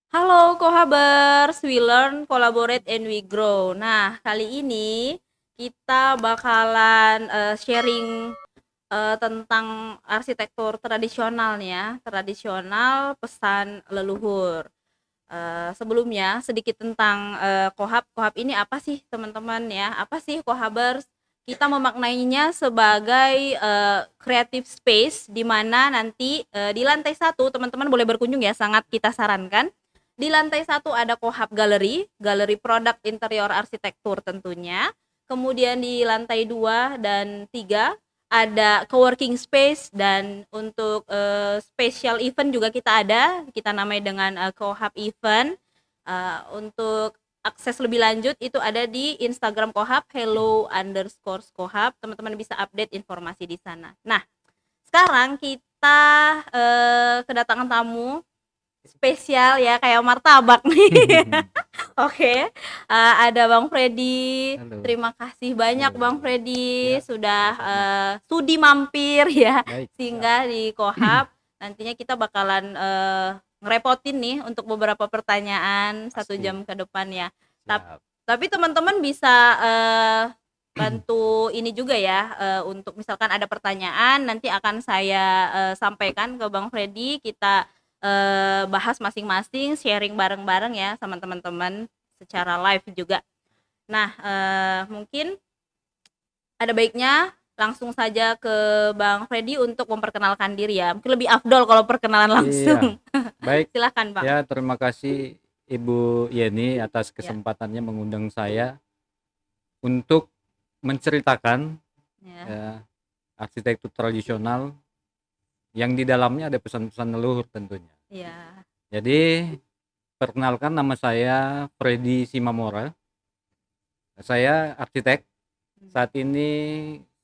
Halo Kohabers, we learn, collaborate, and we grow. Nah, kali ini kita bakalan sharing tentang arsitektur tradisional nih ya, tradisional pesan leluhur. Sebelumnya sedikit tentang Kohab. Kohab ini apa sih teman-teman ya? Apa sih Kohabers? Kita memaknainya sebagai creative space di mana nanti di lantai satu teman-teman boleh berkunjung ya, sangat kita sarankan. Di lantai satu ada Kohab Gallery, galeri produk interior arsitektur tentunya. Kemudian di lantai 2 dan 3 ada coworking space, dan untuk special event juga kita namai dengan Kohab Event. Untuk akses lebih lanjut itu ada di Instagram Kohab, hello_kohab, teman-teman bisa update informasi di sana. Nah, sekarang kita kedatangan tamu spesial ya, kayak martabak nih. Oke, ada Bang Freddy. Halo, Terima kasih banyak halo. Bang Freddy Ya, sudah sama-sama. sudi mampir ya Baik, siap. singgah di Kohab. Nantinya kita bakalan ngerepotin nih untuk beberapa pertanyaan 1 jam Pasti. ke depan ya. Tap- Siap. Tapi teman-teman bisa bantu ini juga ya, untuk misalkan ada pertanyaan nanti akan saya sampaikan ke Bang Freddy. Kita bahas masing-masing, sharing bareng-bareng ya sama teman-teman secara live juga. Nah, mungkin ada baiknya langsung saja ke Bang Freddy untuk memperkenalkan diri ya. Mungkin lebih afdol kalau perkenalan Iya. langsung. Baik. Silakan Bang. Ya, terima kasih Ibu Yeni atas Ya, kesempatannya mengundang saya untuk menceritakan ya, ya, arsitektur tradisional yang di dalamnya ada pesan-pesan leluhur tentunya. ya. Jadi, perkenalkan, nama saya Freddy Simamora. Saya arsitek. Saat ini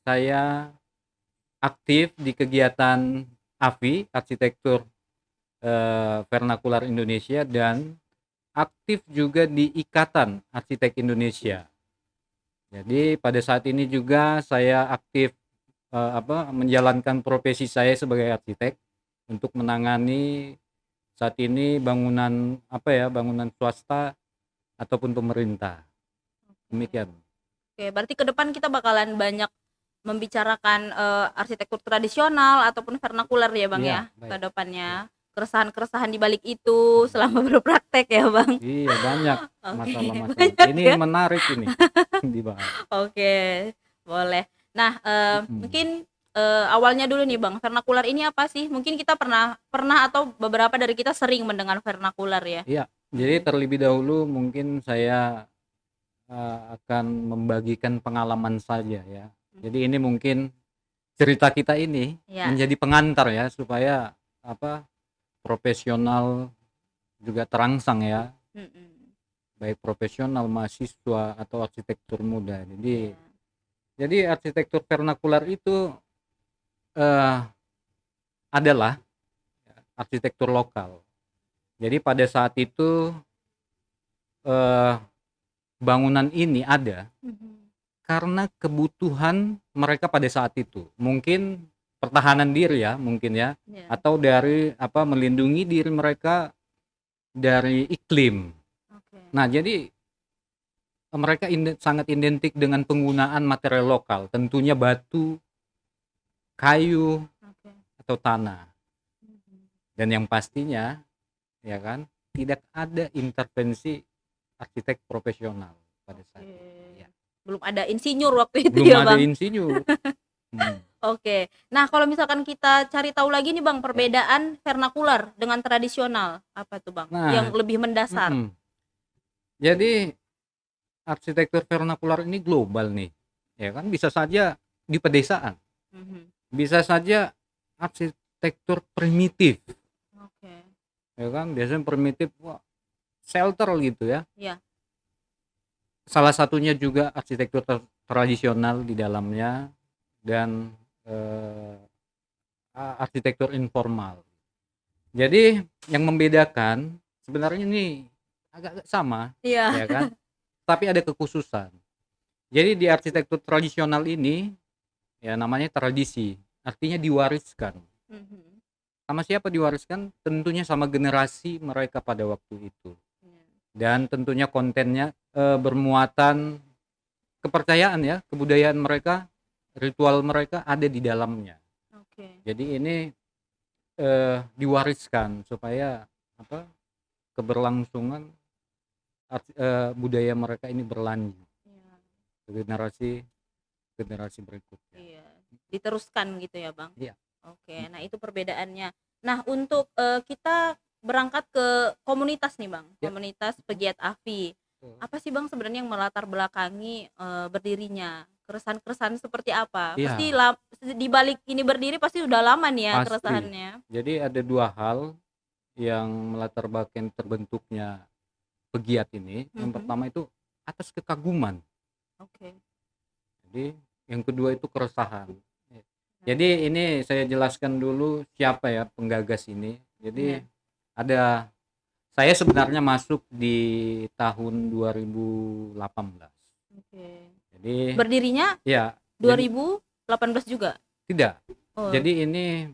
saya aktif di kegiatan AVI, Arsitektur Vernakular Indonesia, dan aktif juga di Ikatan Arsitek Indonesia. Jadi pada saat ini juga saya aktif menjalankan profesi saya sebagai arsitek untuk menangani saat ini bangunan bangunan swasta ataupun pemerintah. Oke. Demikian. Oke, berarti ke depan kita bakalan banyak membicarakan arsitektur tradisional ataupun vernakular ya Bang Iya, ya ke baik. Ya. depannya. Keresahan-keresahan di balik itu selama berpraktek ya Bang. Iya, banyak Oke, masalah-masalah. banyak Ini ya. menarik ini dibahas. Oke, boleh. Nah, Mm-mm. mungkin awalnya dulu nih Bang, vernakular ini apa sih? Mungkin kita pernah pernah atau beberapa dari kita sering mendengar vernakular ya. Iya, jadi Mm-mm. terlebih dahulu mungkin saya akan membagikan pengalaman saja ya. Jadi ini mungkin cerita kita ini Ya. menjadi pengantar ya supaya apa profesional juga terangsang ya, Mm-mm. baik profesional, mahasiswa atau arsitektur muda. Jadi Ya. jadi arsitektur vernakular itu eh, adalah arsitektur lokal. Jadi pada saat itu eh, bangunan ini ada Mhm. karena kebutuhan mereka pada saat itu. Mungkin pertahanan diri ya, mungkin ya, Ya. atau dari melindungi diri mereka dari iklim. Oke. Nah, jadi mereka sangat identik dengan penggunaan material lokal, tentunya batu, kayu, Oke. atau tanah. Mhm. Dan yang pastinya, ya kan, tidak ada intervensi arsitek profesional pada saat Oke. itu. Ya. Belum ada insinyur waktu itu Belum ya, ada Bang? insinyur. Hmm. Oke. Nah, kalau misalkan kita cari tahu lagi nih, Bang, Ya. perbedaan vernakular dengan tradisional, apa tuh, Bang? Yang Nah, lebih mendasar? mm-mm. Jadi arsitektur vernakular ini global nih, ya kan, bisa saja di pedesaan, Mhm. bisa saja arsitektur primitif, Oke. ya kan, biasanya primitif, wah, shelter gitu ya. Iya. Salah satunya juga arsitektur tradisional di dalamnya, dan eh, arsitektur informal. Jadi yang membedakan sebenarnya ini agak-agak sama, Iya. ya kan, tapi ada kekhususan. Jadi di arsitektur tradisional ini ya namanya tradisi, artinya diwariskan. Mhm. Sama siapa diwariskan? Tentunya sama generasi mereka pada waktu itu. Iya. Dan tentunya kontennya, bermuatan kepercayaan ya, kebudayaan mereka, ritual mereka ada di dalamnya. Oke. Jadi ini, diwariskan supaya apa, keberlangsungan budaya mereka ini berlanjut Iya. ke generasi berikutnya. Iya. Diteruskan gitu ya, Bang? Iya. Oke, nah itu perbedaannya. Nah, untuk kita berangkat ke komunitas nih, Bang, Ya, komunitas pegiat AFI. betul. Apa sih, Bang, sebenarnya yang melatar belakangi berdirinya? Keresahan-keresahan seperti apa? Pasti Iya, di balik ini berdiri pasti udah lama nih ya pasti. keresahannya. Jadi ada 2 hal yang melatar belakangi terbentuknya pegiat ini. Yang Mhm. pertama itu atas kekaguman. Oke. Jadi yang kedua itu keresahan. Nah, Jadi ini saya jelaskan dulu siapa ya penggagas ini. Jadi iya. ada saya sebenarnya masuk di tahun 2018. Oke. Jadi Berdirinya ya, jadi 2018 juga? tidak. Oh, Jadi ini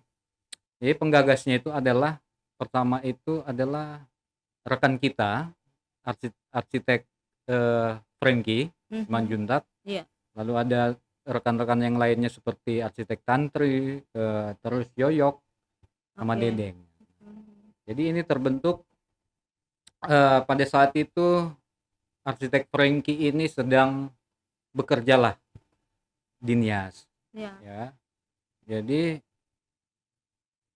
jadi penggagasnya itu adalah pertama itu adalah rekan kita arsitek Frankie mhm. Simanjuntak. Iya. Lalu ada rekan-rekan yang lainnya seperti arsitek Tantri, terus Yoyok sama Oke. Dedeng. Mhm. Jadi ini terbentuk pada saat itu arsitek Frankie ini sedang bekerjalah di Nias Iya. ya. Jadi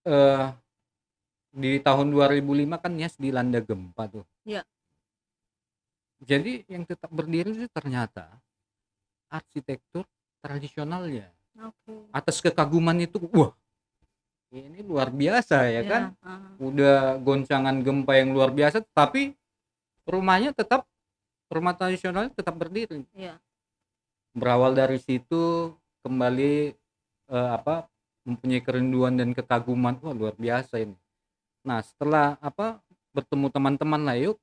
eh, di tahun 2005 kan Nias dilanda gempa tuh. Iya. Jadi yang tetap berdiri itu ternyata arsitektur tradisionalnya. Oke. Atas kekaguman itu, wah ini luar biasa ya kan. Iya, heeh. Udah goncangan gempa yang luar biasa, tapi rumahnya tetap rumah tradisionalnya tetap berdiri. Iya. Berawal dari situ kembali apa, mempunyai kerinduan dan kekaguman, wah luar biasa ini. Nah, setelah apa, bertemu teman-teman lah, "Yuk,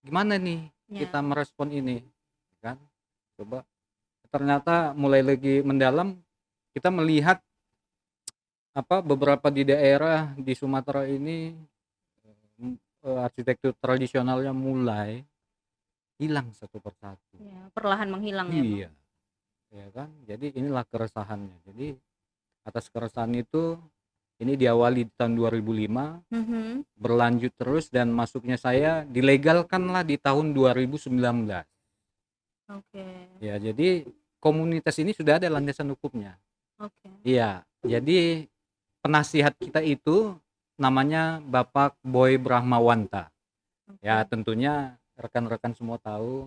gimana nih kita Iya. merespon ini?" Kan. Coba ternyata mulai lagi mendalam, kita melihat apa, beberapa di daerah di Sumatera ini, arsitektur tradisionalnya mulai hilang satu persatu. Iya, perlahan menghilang ya, Bang? Iya, ya kan. Jadi inilah keresahannya. Jadi atas keresahan itu ini diawali di tahun 2005, Mhm. berlanjut terus dan masuknya saya dilegalkanlah di tahun 2019. Oke. Ya, jadi komunitas ini sudah ada landasan hukumnya. Oke. Iya, jadi penasihat kita itu namanya Bapak Boy Brahmawanta. Ya, Oke. tentunya rekan-rekan semua tahu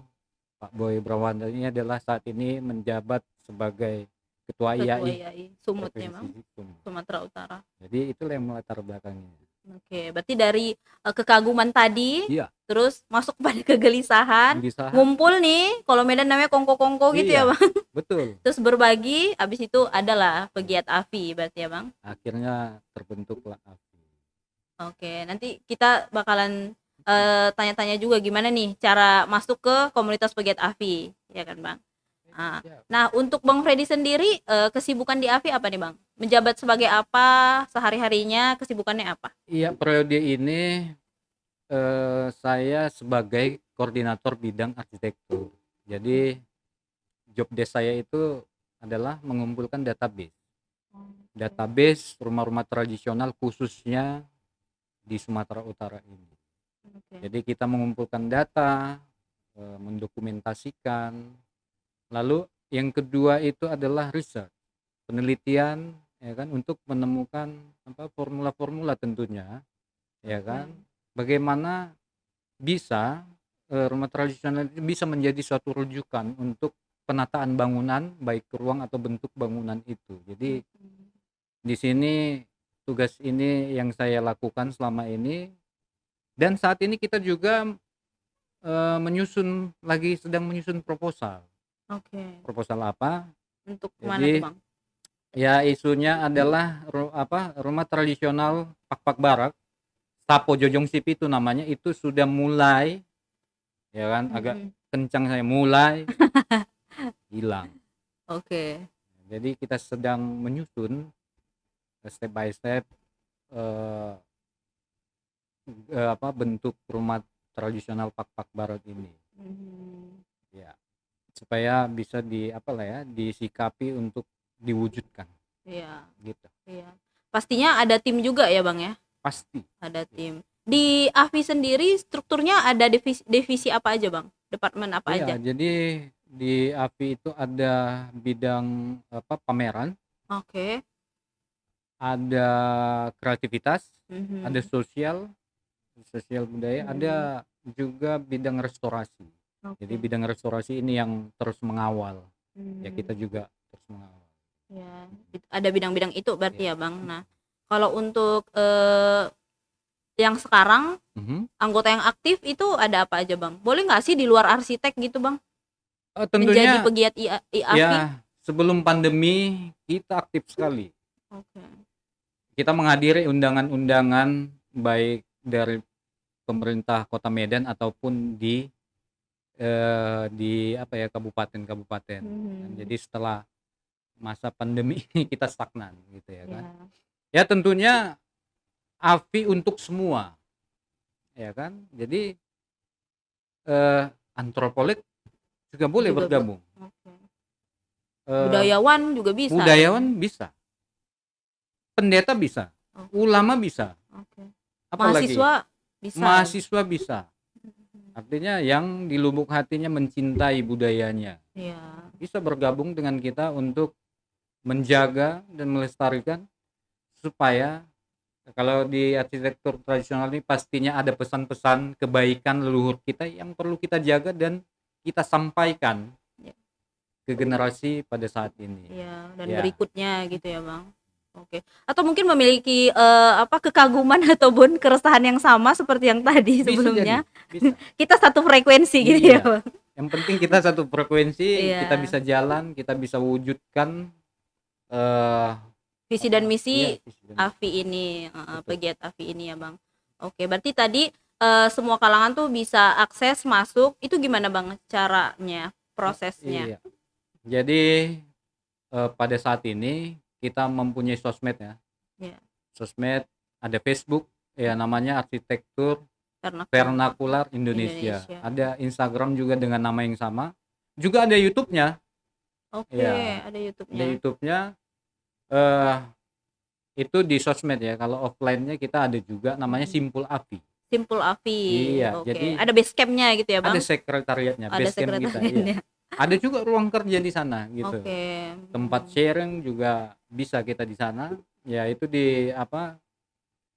Pak Boy Brahmawanta ini adalah saat ini menjabat sebagai Ketua Ketua IAI IAI Sumut ya, Provinsi Bang? Sumut. Sumatera Utara. Jadi itulah yang melatar belakangnya. Oke, berarti dari kekaguman tadi, Iya, terus masuk pada kegelisahan, kegelisahan. ngumpul nih, kalau Medan namanya kongko-kongko gitu ya, Iya, Bang? betul. Terus berbagi, habis itu adalah pegiat AFI berarti ya, Bang? Akhirnya terbentuklah AFI. Oke, nanti kita bakalan tanya-tanya juga gimana nih cara masuk ke komunitas pegiat AFI, ya kan, Bang? Nah, Ya, nah, untuk Bang Freddy sendiri kesibukan di AFI apa nih, Bang? Menjabat sebagai apa? Sehari-harinya kesibukannya apa? iya, periode ini saya sebagai koordinator bidang arsitektur. Jadi job desk saya itu adalah mengumpulkan database. Oke. Database rumah-rumah tradisional khususnya di Sumatera Utara ini. Oke. Jadi kita mengumpulkan data, mendokumentasikan. Lalu yang kedua itu adalah riset, penelitian ya kan untuk menemukan apa formula-formula tentunya ya Oke. kan. Bagaimana bisa rumah tradisional itu bisa menjadi suatu rujukan untuk penataan bangunan baik ruang atau bentuk bangunan itu. Jadi Mhm. di sini tugas ini yang saya lakukan selama ini dan saat ini kita juga sedang menyusun proposal. Oke. Proposal apa? Untuk mana tuh, Jadi Bang? ya isunya adalah rumah tradisional Pak Barak, Sapo Jojong Sip itu namanya, itu sudah mulai ya kan agak Mhm. kencang saya mulai hilang. Oke. Jadi kita sedang menyusun step by step eh, apa bentuk rumah tradisional Pak-Pak Barat ini. Mhm. Ya, supaya bisa apalah ya, disikapi untuk diwujudkan Iya, gitu. iya. Pastinya ada tim juga ya, Bang, ya? Pasti. Ada Ya. tim. Di AFI sendiri strukturnya ada divisi apa aja, Bang? Departemen apa Iya, aja? jadi di AFI itu ada bidang apa pameran, Oke. ada kreativitas, ada Mhm. sosial budaya, ada Mhm. juga bidang restorasi. Jadi Oke. bidang restorasi ini yang terus mengawal. Ya kita Hmm. juga terus mengawal. Ya, ada bidang-bidang itu berarti Ya. ya, Bang. Nah, kalau untuk yang sekarang Mhm. anggota yang aktif itu ada apa aja, Bang? Boleh nggak sih di luar arsitek gitu, Bang? Menjadi Tentunya pegiat IAFI? ya sebelum pandemi kita aktif sekali. Oke. Kita menghadiri undangan-undangan baik dari pemerintah Kota Medan ataupun di apa ya kabupaten-kabupaten. Mhm. Jadi setelah masa pandemi ini kita stagnan gitu ya kan. Ya. Ya tentunya AFI untuk semua ya kan. Jadi antropolog juga boleh Juga bergabung. oke. Eh, Budayawan juga bisa ya, Bang, budayawan ya? bisa, pendeta bisa, Oke, ulama bisa, oke. apalagi Mahasiswa bisa ya? mahasiswa bisa. Mhm. Artinya yang di lubuk hatinya mencintai budayanya Iya. bisa bergabung dengan kita untuk menjaga dan melestarikan supaya kalau di arsitektur tradisional ini pastinya ada pesan-pesan kebaikan leluhur kita yang perlu kita jaga dan kita sampaikan Ya. ke generasi pada saat ini. Iya, dan Ya, berikutnya gitu ya, Bang. Oke. Atau mungkin memiliki apa kekaguman ataupun keresahan yang sama seperti yang tadi bisa jadi, sebelumnya. bisa. Kita satu frekuensi gitu ya, Iya. Bang. Yang penting kita satu frekuensi, kita Iya. bisa jalan, kita bisa wujudkan eh Visi dan apa? misi Iya, visi dan misi. AFI ini, Betul. pegiat AFI ini ya, Bang. Oke, berarti tadi semua kalangan tuh bisa akses masuk. Itu gimana, Bang, caranya, prosesnya? Iya. Jadi pada saat ini kita mempunyai sosmed ya. Ya, Sosmed ada Facebook ya namanya Arsitektur karena Vernakular Indonesia. Indonesia. Ada Instagram juga dengan nama yang sama. Juga ada YouTube-nya. Oke, Ya, ada ada YouTube-nya. YouTube-nya. eh itu di sosmed ya. Kalau offline-nya kita ada juga namanya Mhm. Simpul Api. Simpul AFI. Iya, Oke. jadi Ada base camp-nya gitu ya, ada Bang? sekretariatnya, Ada base camp kita, iya. sekretariatnya. Ada juga ruang kerja di sana gitu. Oke. Tempat sharing juga bisa kita di sana. Ya itu di apa?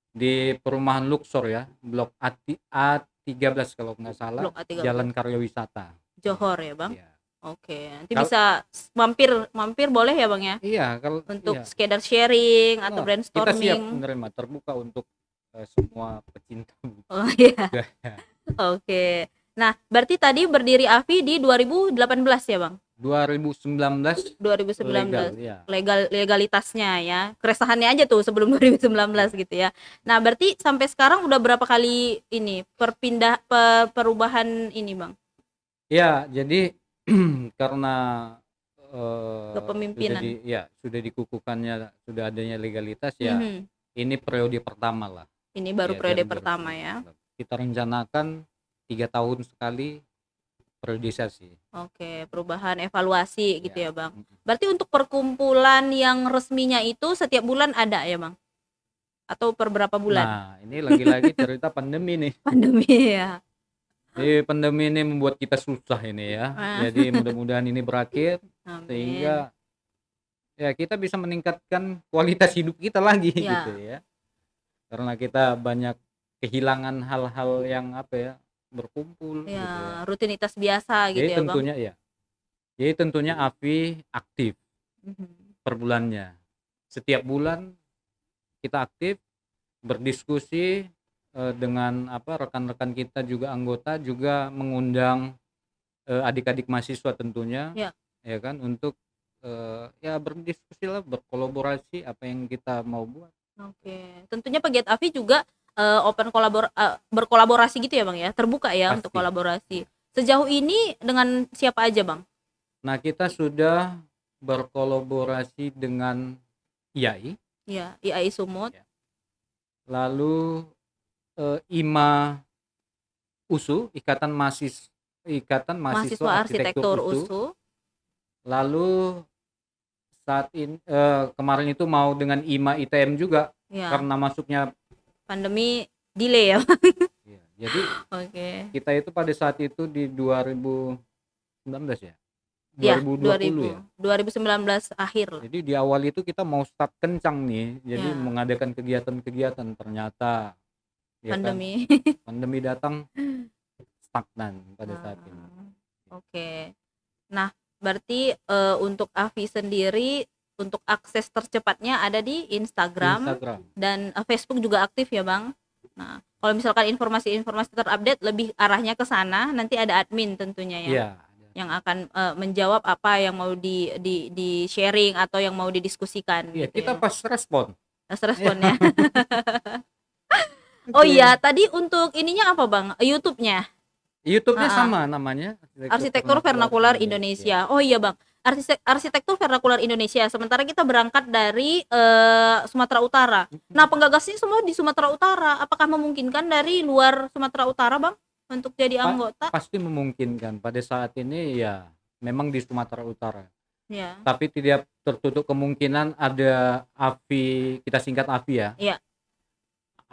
Di perumahan Luxor ya, Blok A13 kalau nggak salah, Blok A13. Jalan Karya Wisata. Johor ya, Bang? Iya. Oke. Nanti Kal bisa mampir mampir boleh ya, Bang, ya? iya, kalau Untuk iya. sekedar sharing atau Wah, kita siap brainstorming. menerima, terbuka untuk semua pecinta Oh iya. budaya. Oke. Nah, berarti tadi berdiri AFI di 2018 ya, Bang? 2019 legal 2019. ya. Legalitasnya ya. Keresahannya aja tuh sebelum 2019 Iya. gitu ya. Nah, berarti sampai sekarang udah berapa kali ini perubahan ini, Bang? Ya, jadi karena Kepemimpinan. sudah dikukuhkannya sudah adanya legalitas ya. Mhm. Ini periode pertama lah. Ini baru Ya, periode dari pertama ya. 2019. Kita rencanakan 3 tahun sekali periodisasi. Oke, perubahan evaluasi gitu Ya. ya, Bang. Berarti untuk perkumpulan yang resminya itu setiap bulan ada ya, Bang? Atau per berapa bulan? Nah, ini lagi-lagi cerita pandemi nih. Pandemi ya. Jadi pandemi ini membuat kita susah ini ya. Jadi mudah-mudahan ini berakhir Amin. sehingga ya kita bisa meningkatkan kualitas hidup kita lagi Ya. gitu ya. Karena kita banyak kehilangan hal-hal yang apa ya, berkumpul gitu ya. Ya, rutinitas biasa gitu Jadi ya, Bang. tentunya ya. Jadi tentunya AFI aktif Mhm. per bulannya. Setiap bulan kita aktif berdiskusi dengan apa rekan-rekan kita juga anggota juga mengundang adik-adik mahasiswa tentunya Ya. ya kan untuk ya berdiskusi lah berkolaborasi apa yang kita mau buat. Oke. Tentunya pegiat AFI juga berkolaborasi gitu ya, Bang, ya. Terbuka ya untuk Pasti. kolaborasi. Sejauh ini dengan siapa aja, Bang? Nah, kita sudah berkolaborasi dengan IAI. Ya, IAI Sumut. Ya. lalu IMA USU, Ikatan Mahasiswa Mahasiswa Arsitektur Arsitektur USU. USU. Lalu saat ini kemarin itu mau dengan IMA ITM juga Ya, karena masuknya. pandemi delay ya. Iya, jadi Oke. kita itu pada saat itu di 2019 ya, Ya, 2020 ya. 2019 akhir. Jadi di awal itu kita mau start kencang nih, jadi Ya, mengadakan kegiatan-kegiatan, ternyata ya kan pandemi. pandemi datang, stagnan pada saat ini. Ah, Oke. Nah, berarti untuk Avi sendiri untuk akses tercepatnya ada di Instagram Instagram. dan Facebook juga aktif ya, Bang. Nah, kalau misalkan informasi-informasi terupdate lebih arahnya ke sana, nanti ada admin tentunya ya Iya, yang akan menjawab apa yang mau di sharing atau yang mau didiskusikan iya gitu kita ya. pas respon. Responnya. Oh Oke. iya, tadi untuk ininya apa, Bang? YouTube-nya. YouTube-nya Ah, ah. sama namanya, Arsitektur Vernakular Indonesia. Oh iya, Bang. Arsitektur Vernakular Indonesia. Sementara kita berangkat dari Sumatera Utara. Nah, penggagasnya semua di Sumatera Utara. Apakah memungkinkan dari luar Sumatera Utara, Bang, untuk jadi anggota? Pasti memungkinkan. Pada saat ini ya memang di Sumatera Utara. Ya. Tapi tidak tertutup kemungkinan ada AVI, kita singkat AVI ya. Iya.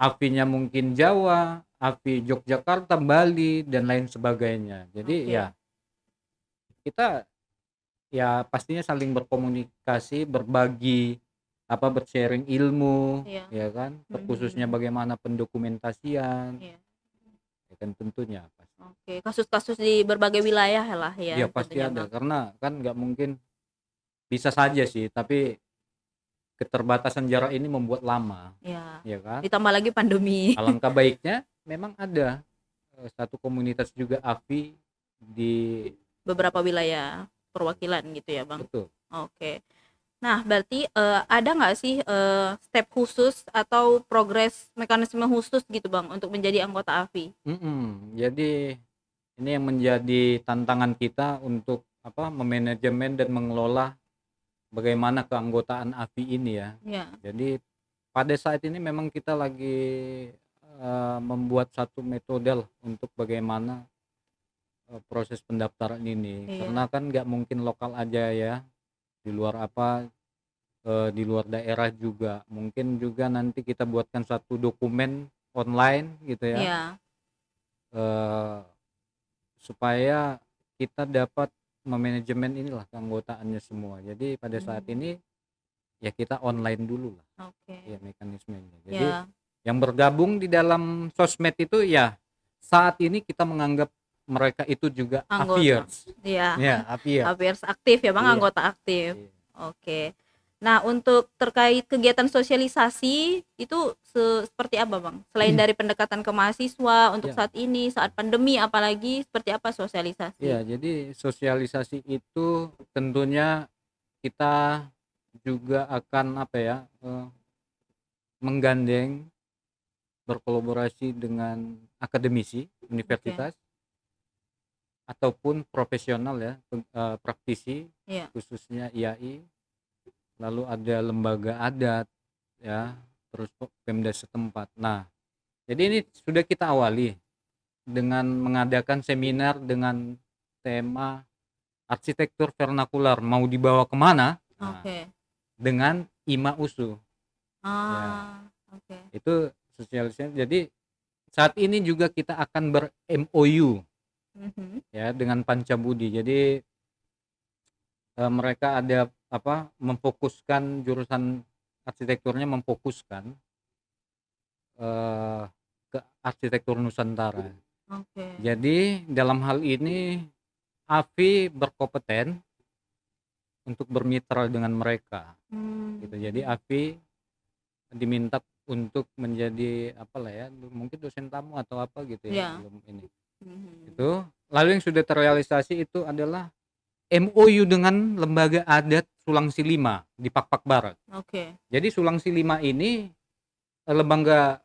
AVI-nya mungkin Jawa, AVI Yogyakarta, Bali dan lain sebagainya. Jadi Oke. ya kita ya pastinya saling berkomunikasi, berbagi bersharing ilmu, Iya. ya kan, terkhususnya Mhm. bagaimana pendokumentasian, Iya. ya kan tentunya pasti. Oke, kasus-kasus di berbagai wilayah lah ya Ya pasti tentunya, ada, Bang. karena kan nggak mungkin, bisa saja sih, tapi keterbatasan jarak ini membuat lama, Ya. ya kan. Ditambah lagi pandemi. Alangkah baiknya memang ada satu komunitas juga AVI di Beberapa wilayah perwakilan gitu ya, Bang. betul. Oke. Nah, berarti ada nggak sih step khusus atau progres mekanisme khusus gitu, Bang, untuk menjadi anggota AVI? Jadi ini yang menjadi tantangan kita untuk memanajemen dan mengelola bagaimana keanggotaan AVI ini ya. Ya. Jadi pada saat ini memang kita lagi membuat satu metode lah untuk bagaimana proses pendaftaran ini, Iya. karena kan nggak mungkin lokal aja ya, di luar di luar daerah juga mungkin juga nanti kita buatkan satu dokumen online gitu ya, Iya. eh, supaya kita dapat memanajemen inilah keanggotaannya semua. Jadi pada saat ini ya kita online dulu lah Oke. ya mekanismenya. Jadi Ya. yang bergabung di dalam sosmed itu ya saat ini kita menganggap mereka itu juga Anggota. aviers. Iya. Ya, aviers. Aviers aktif ya, Bang, Iya. anggota aktif. Iya. Oke. Nah, untuk terkait kegiatan sosialisasi itu seperti apa, Bang? Selain dari pendekatan ke mahasiswa untuk Ya. saat ini, saat pandemi apalagi seperti apa sosialisasi? Ya, jadi sosialisasi itu tentunya kita juga akan menggandeng, berkolaborasi dengan akademisi universitas ataupun profesional ya, praktisi, Iya. khususnya IAI, lalu ada lembaga adat ya, terus Pemda setempat. Nah, jadi ini sudah kita awali dengan mengadakan seminar dengan tema arsitektur vernakular mau dibawa kemana. Nah, Oke. dengan IMA USU ya, Oke. itu sosialisasi. Jadi saat ini juga kita akan ber-MOU ya dengan Pancabudi. Jadi mereka ada memfokuskan jurusan arsitekturnya, memfokuskan ke arsitektur Nusantara. Oke. Jadi dalam hal ini AVI berkompeten untuk bermitra dengan mereka gitu. Jadi AVI diminta untuk menjadi mungkin dosen tamu atau apa gitu ya, belum ini. Itu lalu yang sudah terrealisasi itu adalah MOU dengan lembaga adat Sulawesi 5 di Pakpak Barat. Oke. Jadi Sulawesi 5 ini lembaga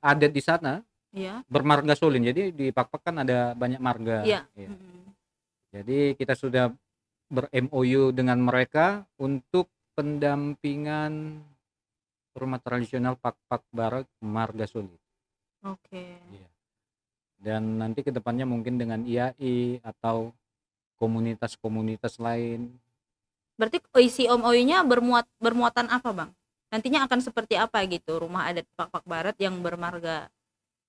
adat di sana Iya. bermarga Solin. Jadi di Pakpak kan ada banyak marga. Iya. Ya. Jadi kita sudah ber-MOU dengan mereka untuk pendampingan rumah tradisional Pak Barat Margasoli. Oke. Iya. Dan nanti kedepannya mungkin dengan IAI atau komunitas-komunitas lain. Berarti isi MOU-nya bermuatan apa, Bang? Nantinya akan seperti apa gitu rumah adat Pak Barat yang bermarga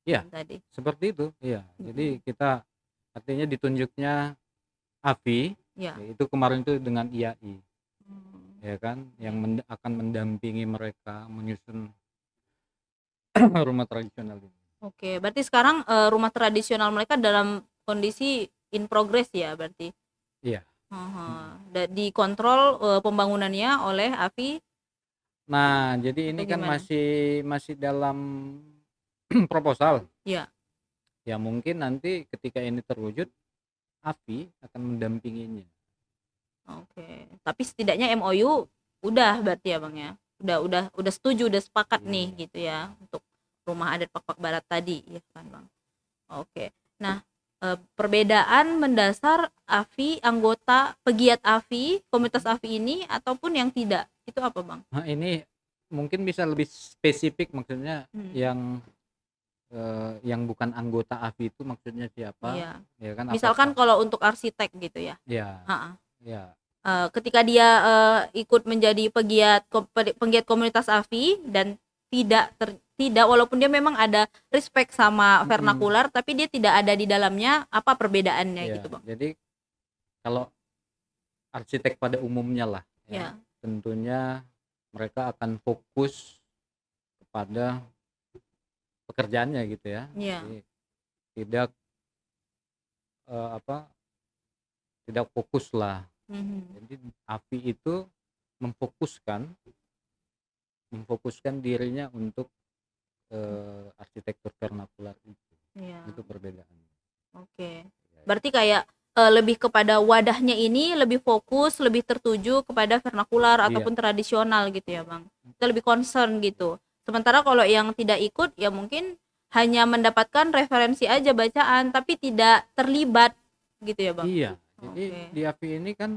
Iya, tadi? seperti itu. Iya. Jadi Mm-mm. kita artinya ditunjuknya AFI, Ya. itu kemarin itu dengan IAI, Hmm. ya kan, yang Ya. akan mendampingi mereka menyusun rumah tradisional ini. Oke, berarti sekarang rumah tradisional mereka dalam kondisi in progress ya berarti. Iya. Dikontrol pembangunannya oleh AFI Nah, jadi atau ini kan gimana? masih dalam proposal. Ya. Ya mungkin nanti ketika ini terwujud, AFI akan mendampinginya. Oke. Tapi setidaknya MOU udah berarti ya, Bang ya. Udah setuju, udah sepakat nih Iya. gitu ya untuk rumah adat Pak Barat tadi ya kan, Bang. Oke. Nah, perbedaan mendasar AFI, anggota pegiat AFI, komunitas AFI ini ataupun yang tidak, itu apa, Bang? Nah, ini mungkin bisa lebih spesifik, maksudnya Hmm. yang bukan anggota AFI itu maksudnya siapa, Iya. ya kan, Misalkan apakah kalau untuk arsitek gitu ya. ya Ha-ha. ya Ketika dia ikut menjadi pegiat komunitas AFI dan tidak walaupun dia memang ada respect sama mhm, vernakular tapi dia tidak ada di dalamnya, apa perbedaannya ya. gitu, Bang? Jadi kalau arsitek pada umumnya lah ya, Ya. tentunya mereka akan fokus kepada pekerjaannya gitu ya. Ya. Jadi tidak apa, tidak fokus lah. Mhm. Jadi AFI itu memfokuskan memfokuskan dirinya untuk arsitektur vernakular itu. Ya. Itu perbedaannya. Oke. Ya, ya. Berarti kayak lebih kepada wadahnya ini lebih fokus, lebih tertuju kepada vernakular Iya. ataupun tradisional gitu ya, Bang. Kita lebih concern gitu. Sementara kalau yang tidak ikut ya mungkin hanya mendapatkan referensi aja bacaan tapi tidak terlibat gitu ya, Bang. Iya. Jadi Oke. di AFI ini kan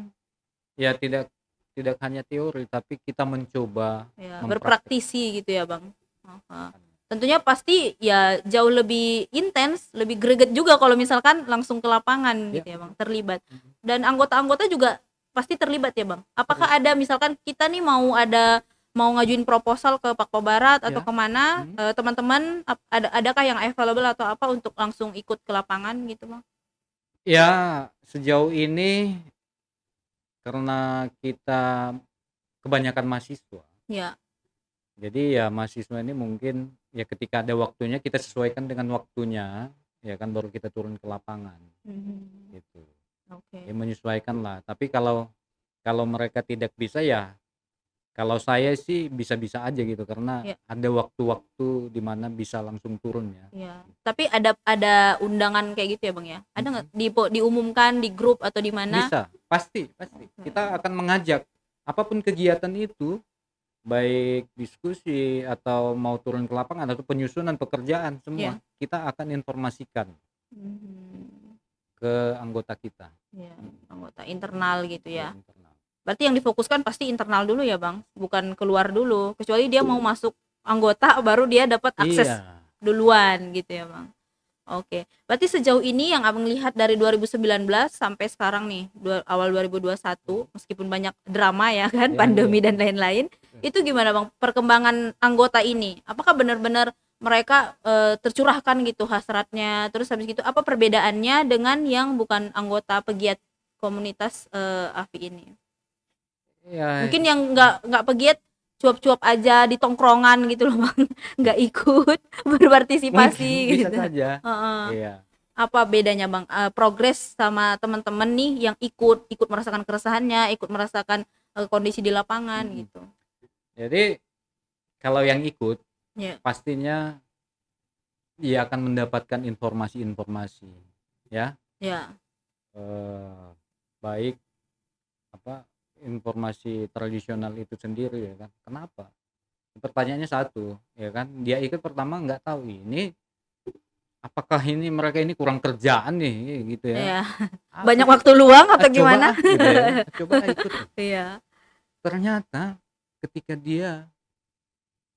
ya tidak tidak hanya teori, tapi kita mencoba Ya, mempraktekkan. berpraktisi gitu ya, Bang. Heeh. Tentunya pasti ya jauh lebih intens, lebih greget juga kalau misalkan langsung ke lapangan Ya, gitu ya, Bang, terlibat. mhm, Dan anggota-anggota juga pasti terlibat ya, Bang. Apakah ada misalkan kita nih mau ngajuin proposal ke Pak Barat atau ya, kemana, mhm. teman-teman adakah yang available atau apa untuk langsung ikut ke lapangan gitu, Bang? Ya, sejauh ini karena kita kebanyakan mahasiswa, Ya. jadi ya mahasiswa ini mungkin ya ketika ada waktunya kita sesuaikan dengan waktunya, ya kan, baru kita turun ke lapangan, Mhm. gitu. Oke. Ya menyesuaikan lah, tapi kalau kalau mereka tidak bisa ya, kalau saya sih bisa-bisa aja gitu, karena Ya. ada waktu-waktu di mana bisa langsung turun ya. Iya, tapi ada undangan kayak gitu ya, Bang, ya? Ada nggak Mhm. diumumkan di grup atau di mana? Bisa, pasti pasti. Kita Oke. akan mengajak, apapun kegiatan itu, baik diskusi atau mau turun ke lapangan atau penyusunan pekerjaan, semua Iya. kita akan informasikan Mhm. ke anggota kita. Iya, anggota internal gitu Ya, ya. internal. Berarti yang difokuskan pasti internal dulu ya, Bang? Bukan keluar dulu, kecuali dia mau masuk anggota baru dia dapat akses Iya. duluan gitu ya, Bang? Oke, berarti sejauh ini yang Abang lihat dari 2019 sampai sekarang nih, awal 2021, meskipun banyak drama ya kan, Iya, iya. pandemi dan lain-lain, itu gimana Bang perkembangan anggota ini? Apakah benar-benar mereka tercurahkan gitu hasratnya, terus habis gitu apa perbedaannya dengan yang bukan anggota pegiat komunitas AFI ini? Ya, Mungkin yang nggak pegiat cuap-cuap aja di tongkrongan gitu loh Bang, nggak ikut mungkin berpartisipasi bisa gitu. saja. Heeh. Iya. Apa bedanya Bang, progres sama teman-teman nih yang ikut merasakan keresahannya, ikut merasakan kondisi di lapangan Mhm. gitu? Jadi kalau yang ikut Ya. pastinya ia akan mendapatkan informasi-informasi, ya, Ya. eee, baik apa, informasi tradisional itu sendiri, ya kan. Kenapa? Pertanyaannya satu, ya kan, dia ikut pertama nggak tahu ini, apakah ini mereka ini kurang kerjaan nih, gitu ya, Iya. apa Banyak sih, waktu luang atau coba gimana? gitu ya, coba ikut. Iya. Ternyata ketika dia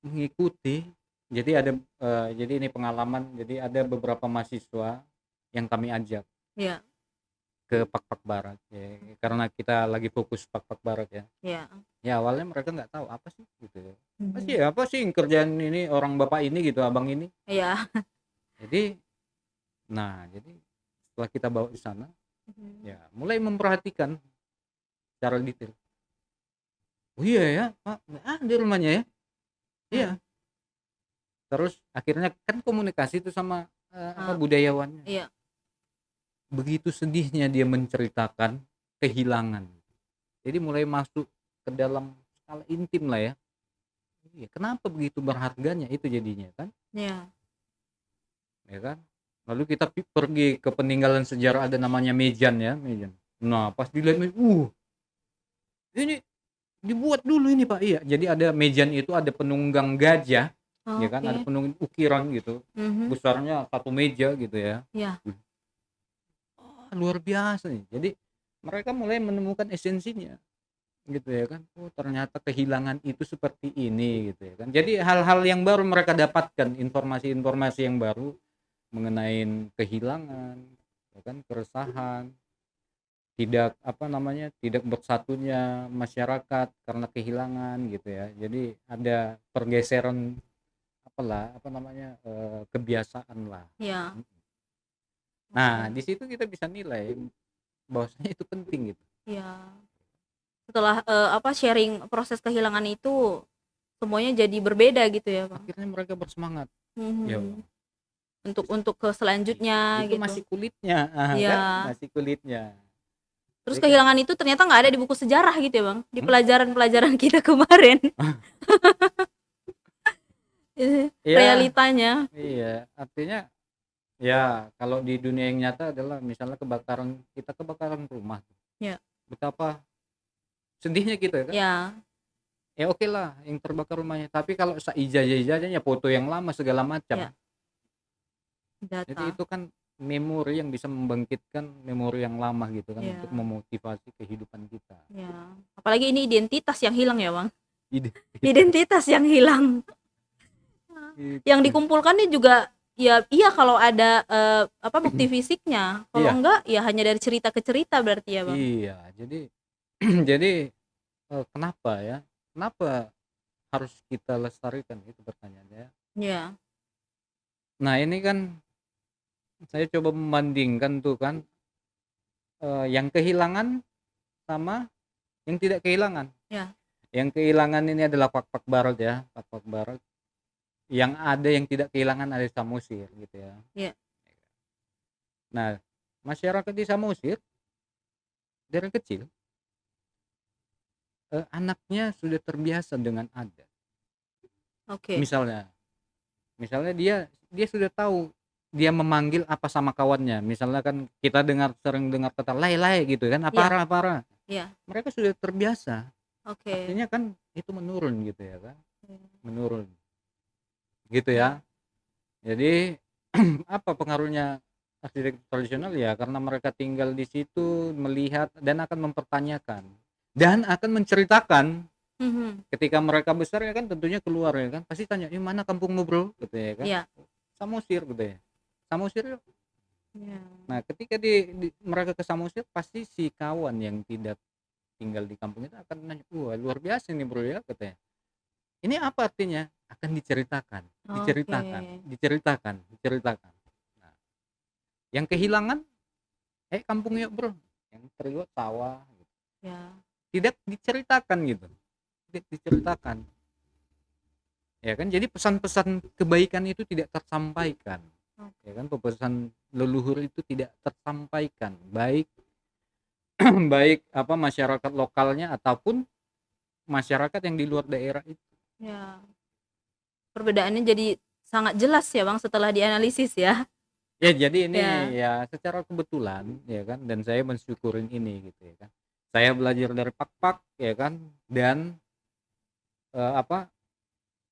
mengikuti. Jadi jadi ini pengalaman, jadi ada beberapa mahasiswa yang kami ajak Iya. ke Pak-Pak Barat ya, karena kita lagi fokus Pak-Pak Barat ya. Iya. Ya awalnya mereka nggak tahu apa sih gitu ya. Mhm. Apa sih kerjaan ini orang bapak ini gitu, abang ini. Iya. Jadi jadi setelah kita bawa di sana Mhm. ya mulai memperhatikan secara detail. Oh iya ya, Pak. Di rumahnya ya. Iya. Mhm. Terus akhirnya kan komunikasi itu sama Ah, budayawannya. iya. Begitu sedihnya dia menceritakan kehilangan. Jadi mulai masuk ke dalam skala intim lah ya. Iya, kenapa begitu berharganya itu jadinya kan? Iya. Ya kan? Lalu kita pergi ke peninggalan sejarah ada namanya Mejan ya, Mejan. Nah, pas dilihat, ini dibuat dulu ini Pak. Iya, jadi ada Mejan itu ada penunggang gajah, ya kan? Ada Oke. ukiran gitu. Mhm. Besarnya satu meja gitu ya. Iya. Oh, luar biasa nih. Jadi mereka mulai menemukan esensinya gitu ya kan. Oh, ternyata kehilangan itu seperti ini gitu ya kan. Jadi hal-hal yang baru mereka dapatkan, informasi-informasi yang baru mengenai kehilangan, ya kan, keresahan, tidak bersatunya masyarakat karena kehilangan gitu ya. Jadi ada pergeseran kebiasaan lah. Iya. Nah, Oke. di situ kita bisa nilai bahwasanya itu penting gitu. Iya. Setelah, sharing proses kehilangan itu, semuanya jadi berbeda gitu ya, Bang? Akhirnya mereka bersemangat. Ya, Mhm. Untuk ke selanjutnya itu gitu. masih kulitnya, kan, Iya. masih kulitnya. Terus Jadi kan kehilangan itu ternyata nggak ada di buku sejarah gitu ya, Bang? Di hmm? pelajaran-pelajaran kita kemarin. Iya, Realitanya. iya. Artinya ya kalau di dunia yang nyata adalah misalnya kita kebakaran rumah. Ya. Betapa sedihnya gitu ya kan. Ya. Ya oke lah yang terbakar rumahnya, tapi kalau seijazah-ijazahnya foto yang lama segala macam. Ya. Jadi Data. itu kan memori yang bisa membangkitkan memori yang lama gitu kan untuk Ya. memotivasi kehidupan kita. Ya. Apalagi ini identitas yang hilang ya, Bang? Identitas Identitas yang hilang. Yang itu. dikumpulkannya juga ya iya kalau ada, bukti fisiknya, kalau Iya, enggak ya hanya dari cerita ke cerita berarti ya, Bang? iya. Jadi jadi kenapa ya? Kenapa harus kita lestarikan itu pertanyaannya. Iya. Nah, ini kan saya coba membandingkan tuh kan yang kehilangan sama yang tidak kehilangan. Ya. Yang kehilangan ini adalah Pak-Pak Barat ya, Pak-Pak Barat. Yang ada yang tidak kehilangan ada Samosir gitu ya. Iya. Nah, masyarakat di Samosir dari kecil anaknya sudah terbiasa dengan adat. Oke. Misalnya misalnya dia sudah tahu dia memanggil apa sama kawannya. Misalnya kan kita sering dengar kata "lai-lai" gitu kan, Iya. "apara-apara." Iya. Mereka sudah terbiasa. Oke. Artinya kan itu menurun gitu ya kan, Iya. menurun gitu ya. Jadi apa pengaruhnya arsitektur tradisional ya karena mereka tinggal di situ, melihat dan akan mempertanyakan dan akan menceritakan Mhm. ketika mereka besar ya kan tentunya keluar ya kan, pasti tanya, "Di mana kampungmu, Bro?" Gitu ya kan. Iya. "Samosir," gitu ya. "Samosir yuk." Iya. Nah, ketika mereka ke Samosir pasti si kawan yang tidak tinggal di kampung itu akan nanya, "Wah, luar biasa nih, Bro ya," katanya. "Ini apa artinya?" Akan diceritakan, Oke. diceritakan, diceritakan, diceritakan. Nah, yang kehilangan, kampung yuk, Bro." Yang terlihat sawah gitu. Ya. Tidak diceritakan gitu, tidak diceritakan. Ya kan, jadi pesan-pesan kebaikan itu tidak tersampaikan. Oke. Ya kan, pesan leluhur itu tidak tersampaikan, baik baik masyarakat lokalnya ataupun masyarakat yang di luar daerah itu. Ya. Perbedaannya jadi sangat jelas ya, Bang, setelah dianalisis ya. Ya jadi ini Ya. ya secara kebetulan ya kan dan saya mensyukurin ini gitu ya kan. Saya belajar dari Pak-Pak ya kan dan eee, apa,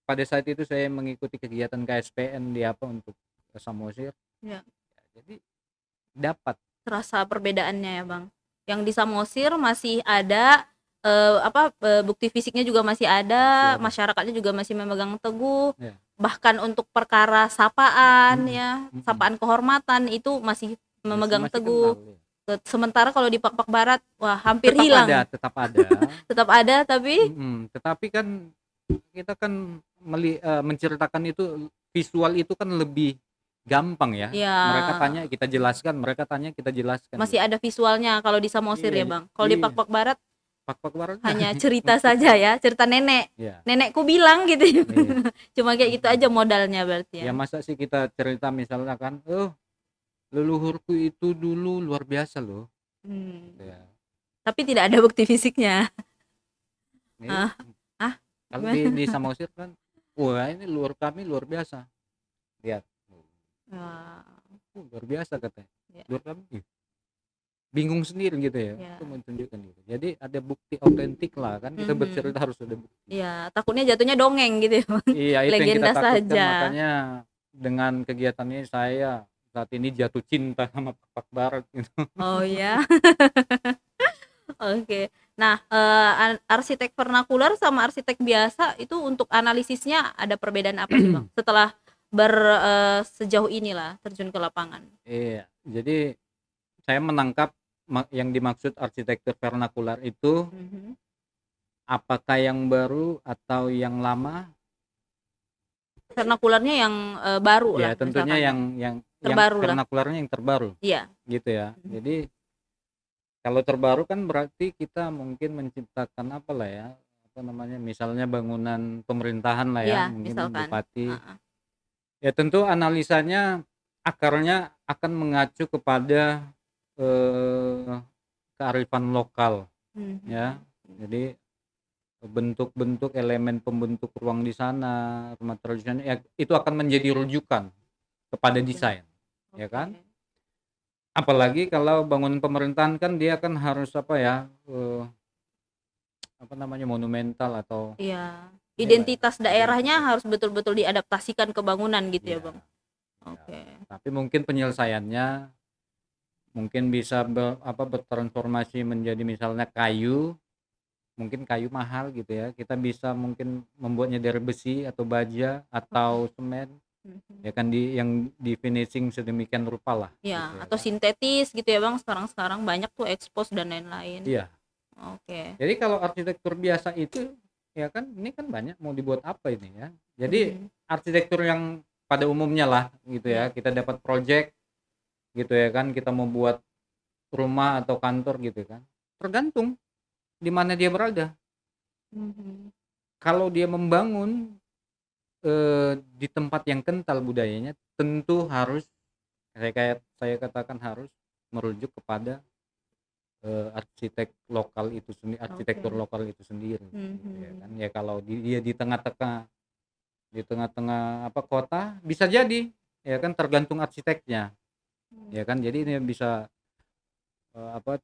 pada saat itu saya mengikuti kegiatan KSPN untuk Samosir. Ya. Jadi dapat Terasa perbedaannya ya, Bang. Yang di Samosir masih ada, bukti fisiknya juga masih Masih ada, ada. masyarakatnya juga masih memegang teguh, Ya. bahkan untuk perkara sapaan Mm-mm. ya, Mm-mm. sapaan kehormatan itu masih memegang Masih kental teguh. ya. Sementara kalau di Pak Barat, wah hampir Tetap ada, hilang. tetap ada. Tetap ada tapi Tetapi kan kita kan menceritakan itu visual itu kan lebih gampang ya. ya Mereka tanya kita jelaskan, mereka tanya kita jelaskan masih gitu. ada visualnya kalau di Samosir Iya, ya Bang. Kalau di iya. Pak Barat Pak Barat hanya cerita saja ya, cerita nenek. ya. Nenekku bilang gitu ya. Iya. Cuma kayak gitu aja modalnya berarti Ya ya. masa sih kita cerita misalnya kan, leluhurku itu dulu luar biasa loh. Hmm. Ya. Tapi tidak ada bukti fisiknya. Ini, kalau di Samosir kan, wah ini kami luar biasa. Lihat. Luar biasa katanya. Ya. Luar kami bingung sendiri gitu ya. Ya. Itu menunjukkan gitu. Jadi ada bukti autentik lah kan, kita bercerita harus ada bukti. Iya, takutnya jatuhnya dongeng gitu ya. Iya, itu yang Legenda kita takutkan, saja. makanya dengan kegiatan ini saya saat ini jatuh cinta sama Pak Barat gitu. Oh ya. Oke. Nah, arsitek vernakular sama arsitek biasa itu untuk analisisnya ada perbedaan apa sih Bang? Setelah sejauh inilah terjun ke lapangan. Iya, jadi saya menangkap yang dimaksud arsitektur vernakular itu apakah yang baru atau yang lama? Vernakularnya yang baru Ya lah. tentunya Misalkan. yang Terbaru lah. vernakularnya yang terbaru. Iya. Gitu ya. Jadi kalau terbaru kan berarti kita mungkin menciptakan apa lah ya, apa namanya, misalnya bangunan pemerintahan lah ya, Iya, mungkin misalkan. bupati. Ya tentu analisanya akarnya akan mengacu kepada kearifan lokal ya. Jadi bentuk-bentuk elemen pembentuk ruang di sana, rumah tradisional ya, itu akan menjadi rujukan kepada desain. Ya kan? Apalagi kalau bangunan pemerintahan kan dia kan harus apa ya, apa namanya, monumental atau iya, identitas daerahnya harus betul-betul diadaptasikan ke bangunan gitu ya Bang. Oke. Tapi mungkin penyelesaiannya mungkin bisa bertransformasi menjadi misalnya kayu, mungkin kayu mahal gitu ya, kita bisa mungkin membuatnya dari besi atau baja atau semen ya kan, yang di finishing sedemikian rupa lah ya, gitu ya, atau sintetis gitu ya Bang, sekarang banyak tuh expose dan lain-lain. Iya. Oke. Jadi kalau arsitektur biasa itu ya kan, ini kan banyak mau dibuat apa ini ya, jadi arsitektur yang pada umumnya lah gitu ya, kita dapat project gitu ya kan, kita mau buat rumah atau kantor gitu kan, tergantung di mana dia berada. Kalau dia membangun di tempat yang kental budayanya, tentu harus saya katakan harus merujuk kepada arsitek lokal itu sendiri, arsitektur lokal itu sendiri gitu ya kan. Ya kalau dia di tengah-tengah apa kota bisa jadi ya kan, tergantung arsiteknya ya kan. Jadi ini bisa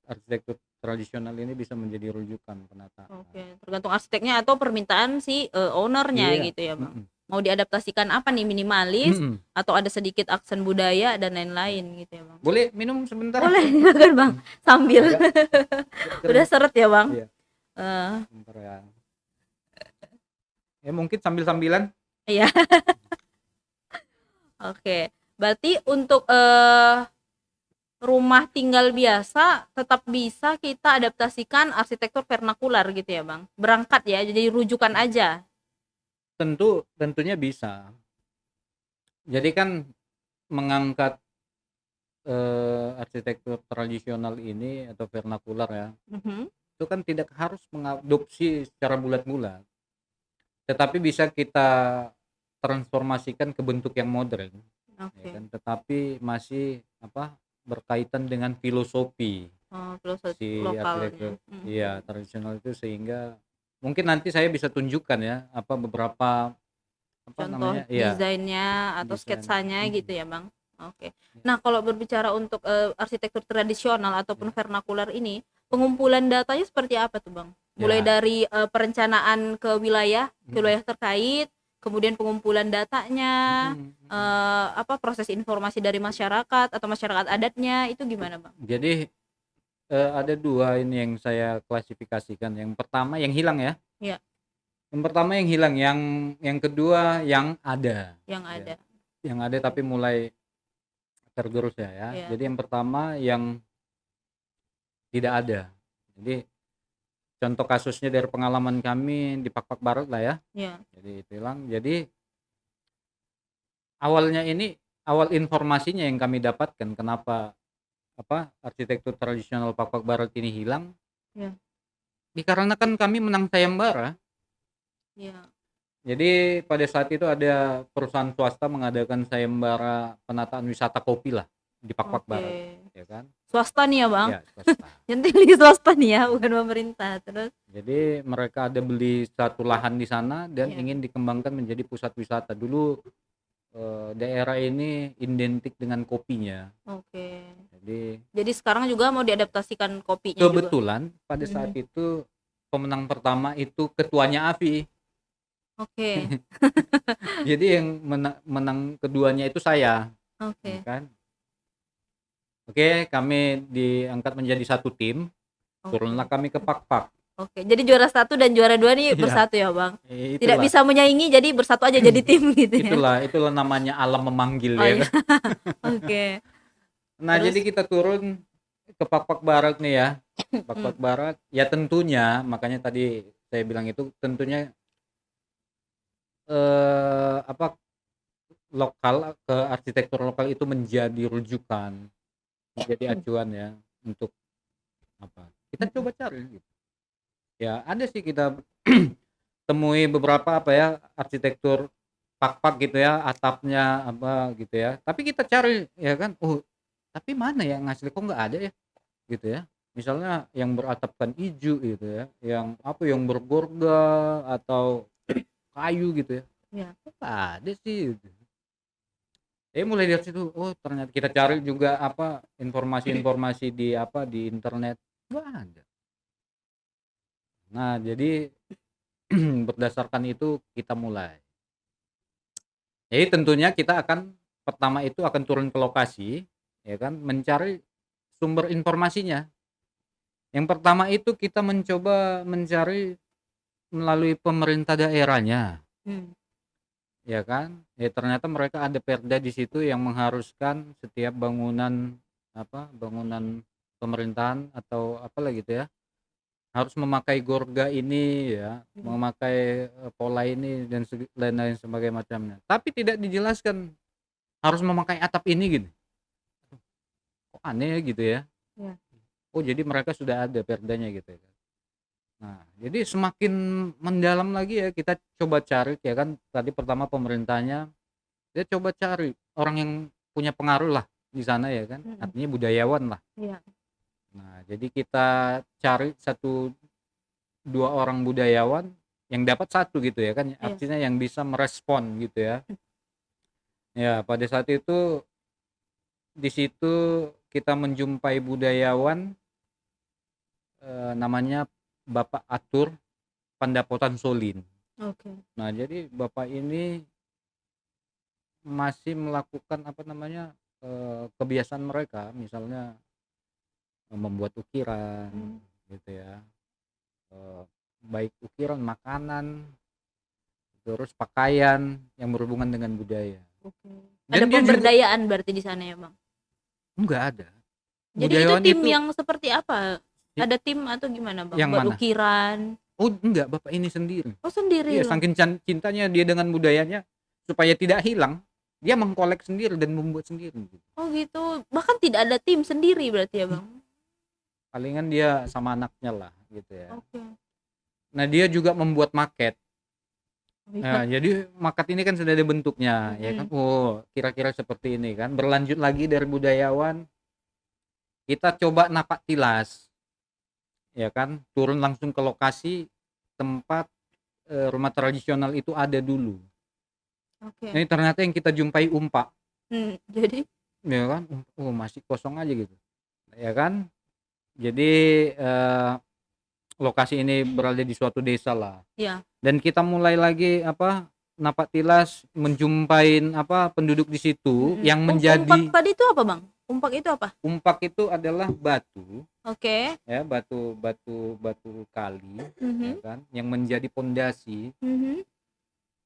arsitektur tradisional ini bisa menjadi rujukan penataan. Oke, tergantung arsiteknya atau permintaan si ownernya gitu ya Bang. Mau diadaptasikan apa nih, minimalis atau ada sedikit aksen budaya dan lain-lain gitu ya Bang. Boleh minum sebentar? Boleh kan Bang, sambil udah seret ya Bang. Iya. Bentar ya mungkin sambil-sambilan. Iya. Oke, berarti untuk rumah tinggal biasa tetap bisa kita adaptasikan arsitektur vernakular gitu ya Bang, berangkat ya, jadi rujukan aja. Tentunya bisa. Jadi kan mengangkat arsitektur tradisional ini atau vernakular ya, itu kan tidak harus mengadopsi secara bulat-bulat, tetapi bisa kita transformasikan ke bentuk yang modern. Ya kan? Tetapi masih berkaitan dengan filosofi si arsitektur tradisional itu, sehingga mungkin nanti saya bisa tunjukkan ya beberapa contoh desainnya atau sketsanya gitu ya Bang. Oke. Nah kalau berbicara untuk arsitektur tradisional ataupun vernakular ini, pengumpulan datanya seperti apa tuh Bang? Mulai dari perencanaan ke wilayah terkait, kemudian pengumpulan datanya, proses informasi dari masyarakat atau masyarakat adatnya itu gimana Bang? Jadi ada 2 ini yang saya klasifikasikan. Yang pertama yang hilang ya. Iya, Yang pertama yang hilang, yang kedua yang ada, yang ya. ada. Yang ada tapi mulai tergerus ya. Iya, Jadi yang pertama yang tidak ada. Jadi contoh kasusnya dari pengalaman kami di Pakpak Barat lah ya. iya. Jadi itu hilang. Jadi awalnya ini, awal informasinya yang kami dapatkan kenapa arsitektur tradisional Pakpak Barat ini hilang, Iya, dikarenakan kami menang sayembara. iya. Jadi pada saat itu ada perusahaan swasta mengadakan sayembara penataan wisata kopi lah di Pakpak Oke. Barat, ya kan? Swasta nih ya, Bang? Ya, swasta. Yang pilih swasta nih ya, bukan pemerintah. Terus? Jadi mereka ada beli satu lahan di sana dan Iya. ingin dikembangkan menjadi pusat wisata. Dulu daerah ini identik dengan kopinya. Oke. Jadi sekarang juga mau diadaptasikan kopinya juga. kebetulan pada saat itu pemenang pertama itu ketuanya AFI. Oke. Jadi yang menang keduanya itu saya, Oke. ya kan? Oke, kami diangkat menjadi satu tim, Oke. turunlah kami ke Pakpak. Oke. Jadi juara 1 dan juara 2 nih Iya. bersatu ya, Bang? Tidak Itulah, bisa menyaingi, jadi bersatu aja jadi tim gitu ya. itulah namanya alam memanggil Oh, ya iya. kan. Oke. Nah, Terus? jadi kita turun ke Pakpak Barat nih ya. Pakpak Barat, ya tentunya, makanya tadi saya bilang itu tentunya lokal, ke arsitektur lokal itu menjadi rujukan, menjadi acuan ya untuk kita coba cari gitu. Ya ada sih kita temui beberapa arsitektur Pakpak gitu ya, atapnya gitu ya, tapi kita cari ya kan, tapi mana ya yang asli kok nggak ada ya gitu ya. Misalnya yang beratapkan ijo gitu ya, yang bergorga atau kayu gitu ya, Iya. kok nggak ada sih gitu. Mulai dari situ, ternyata kita cari juga informasi-informasi di internet, nggak ada. Nah, jadi berdasarkan itu kita mulai. Jadi tentunya kita pertama itu akan turun ke lokasi, ya kan, mencari sumber informasinya. Yang pertama itu kita mencoba mencari melalui pemerintah daerahnya, ya kan. Ya ternyata mereka ada perda di situ yang mengharuskan setiap bangunan pemerintahan atau apalah gitu ya, harus memakai gorga ini ya, memakai pola ini dan lain-lain sebagainya macamnya. Tapi tidak dijelaskan harus memakai atap ini gitu. Kok aneh gitu ya. Iya. Jadi mereka sudah ada perdanya gitu ya. Nah, jadi semakin mendalam lagi ya kita coba cari ya kan, tadi pertama pemerintahnya, dia coba cari orang yang punya pengaruh lah di sana ya kan, artinya budayawan lah. Iya. Nah, jadi kita cari 1-2 orang budayawan yang dapat satu gitu ya kan, artinya yang bisa merespon gitu ya. Ya, pada saat itu di situ kita menjumpai budayawan namanya Bapak Atur Pandapotan Solin. Oke. Nah, jadi Bapak ini masih melakukan kebiasaan mereka, misalnya membuat ukiran gitu ya, baik ukiran, makanan, terus pakaian yang berhubungan dengan budaya. Ada pemberdayaan berarti di sana ya, Bang? Enggak ada. Jadi itu tim yang seperti apa? Ada tim atau gimana, Bang? Yang buat mana? Ukiran? Enggak, Bapak ini sendiri. Sendiri. Iya, saking cintanya dia dengan budayanya, supaya tidak hilang, dia mengkolek sendiri dan membuat sendiri. Gitu. Bahkan tidak ada tim sendiri berarti ya, Bang? Palingan dia sama anaknya lah gitu ya. Oke. Nah, dia juga membuat maket. Nah, jadi maket ini kan sudah ada bentuknya, ya kan. Kira-kira seperti ini kan. Berlanjut lagi dari budayawan, kita coba napak tilas, ya kan. Turun langsung ke lokasi tempat rumah tradisional itu ada dulu. Oke. Ini ternyata yang kita jumpai umpak. Jadi? Ya kan, masih kosong aja gitu, ya kan. Jadi lokasi ini berada di suatu desa lah. Iya. Dan kita mulai lagi napak tilas, menjumpai penduduk di situ yang menjadi umpak tadi itu apa, Bang? Umpak itu apa? Umpak itu adalah batu, Oke. ya, batu kali, ya Mhm. kan, yang menjadi pondasi Mhm.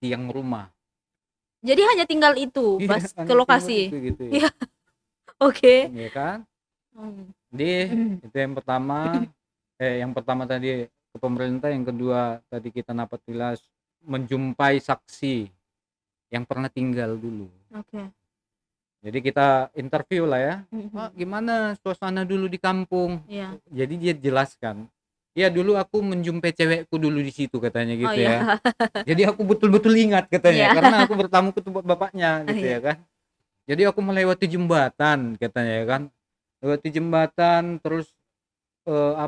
tiang rumah. Jadi hanya tinggal itu Iya, pas ke hanya tinggal itu lokasi? gitu ya. Iya, oke. Ya kan? Mmm. Jadi itu yang pertama, yang pertama tadi ke pemerintah, yang kedua tadi kita napaktilas menjumpai saksi yang pernah tinggal dulu. Oke. Jadi kita interview lah ya, "Pak, Mhm. gimana suasana dulu di kampung?" Iya. Jadi dia jelaskan, "Ya dulu aku menjumpai cewekku dulu di situ," katanya Oh gitu iya. ya. Jadi aku betul-betul ingat katanya, Iya. karena aku bertamu ke tempat bapaknya Oh gitu ya iya. kan. Jadi aku melewati jembatan katanya ya kan, lewati jembatan terus,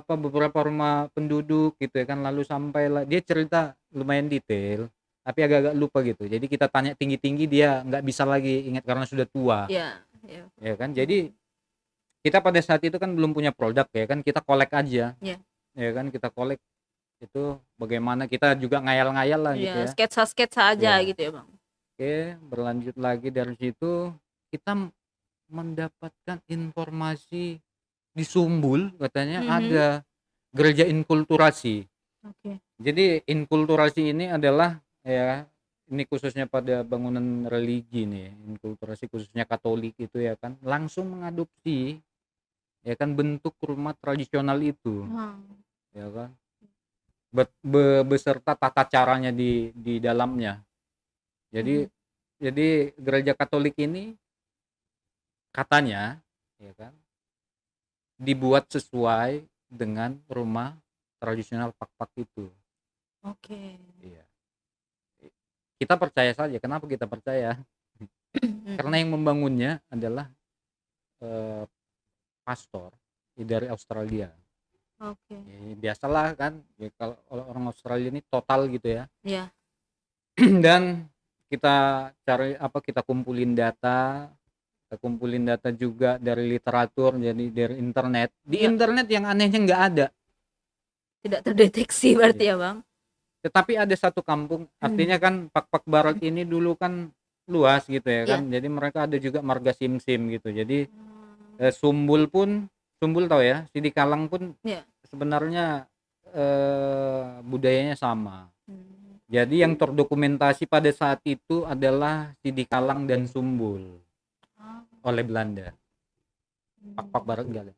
beberapa rumah penduduk gitu ya kan, lalu sampailah dia cerita lumayan detail, tapi agak-agak lupa gitu. Jadi kita tanya tinggi-tinggi dia nggak bisa lagi ingat karena sudah tua, Iya iya. ya kan. Jadi Mhm. kita pada saat itu kan belum punya produk ya kan, kita kolek aja, Iya ya kan, kita kolek itu bagaimana kita juga ngayal-ngayal lah iya, gitu ya. sketsa-sketsa aja Ya, gitu ya, Bang? oke, berlanjut lagi dari situ kita mendapatkan informasi di Sumbul katanya Mhm. ada gereja inkulturasi. Oke. Jadi inkulturasi ini adalah ya, ini khususnya pada bangunan religi nih, inkulturasi khususnya Katolik itu ya kan, langsung mengadopsi ya kan bentuk rumah tradisional itu, Wah. ya kan. Beserta tata caranya di dalamnya. Jadi Mhm. gereja Katolik ini katanya ya kan dibuat sesuai dengan rumah tradisional Pak-Pak itu. Oke. Iya. Kita percaya saja. Kenapa kita percaya? Karena Mhm. yang membangunnya adalah, eee, pastor dari Australia. Oke. Biasalah kan, ya kalau orang Australia ini total gitu ya. Iya. Dan kita cari kita kumpulin data juga dari literatur, jadi dari internet. Di Iya. internet yang anehnya nggak ada. Tidak terdeteksi berarti Iya. ya, Bang? Tetapi ada satu kampung, artinya kan Pak-Pak Barat ini dulu kan luas gitu ya Iya. kan, jadi mereka ada juga marga Sim-Sim gitu. Jadi, Mmm. Sumbul tahu ya, Sidikalang pun Iya. sebenarnya, budayanya sama. Mmm. Jadi yang terdokumentasi pada saat itu adalah Sidikalang dan Sumbul Oh. oleh Belanda. Pak-Pak Mmm. Barat enggak ada.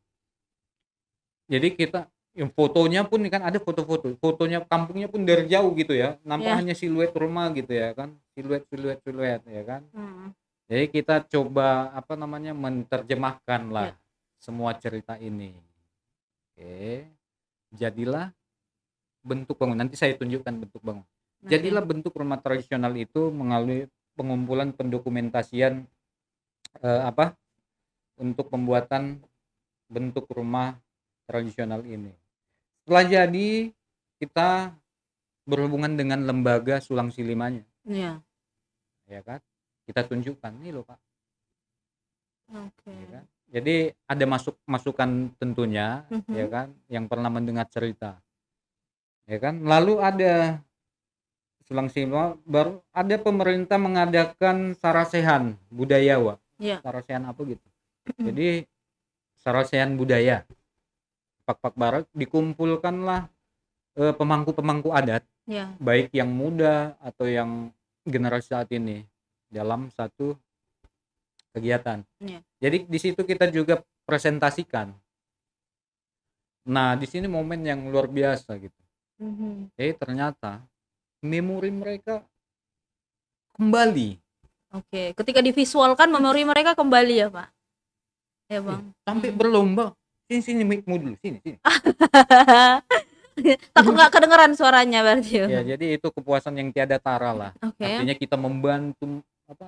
Jadi kita yang fotonya pun kan ada foto-foto, fotonya kampungnya pun dari jauh gitu ya, nampak Iya. hanya siluet rumah gitu ya kan, siluet ya kan. Mhm. Jadi kita coba menerjemahkanlah Iya. semua cerita ini. Oke, jadilah bentuk bangunan, nanti saya tunjukkan bentuk bangunan. Oke. Jadilah bentuk rumah tradisional itu melalui pengumpulan pendokumentasian, eee, apa, untuk pembuatan bentuk rumah tradisional ini. Setelah jadi, kita berhubungan dengan lembaga Sulang Silimanya, Iya. ya kan. Kita tunjukkan, "Nih loh Pak," Oke. ya kan. Jadi ada masukan tentunya, ya Mhm. kan, yang pernah mendengar cerita, ya kan. Lalu ada Sulang Silima, baru ada pemerintah mengadakan sarasehan budaya, Wak. Iya. Sarasehan apa gitu. Jadi sarasehan budaya, Pak-Pak Barat dikumpulkanlah, pemangku-pemangku adat, Iya. baik yang muda atau yang generasi saat ini dalam satu kegiatan. Iya. Jadi di situ kita juga presentasikan. Nah, di sini momen yang luar biasa gitu. Mhm. Ternyata memori mereka kembali. Oke, ketika divisualkan memori mereka kembali ya, Pak? Ya, Bang? Sampai Mhm. berlomba, "Sini mic-mu dulu, sini sini." Takut nggak kedengeran suaranya berarti ya, Ya, Bang? jadi itu kepuasan yang tiada tara lah. Oke. Artinya kita membantu,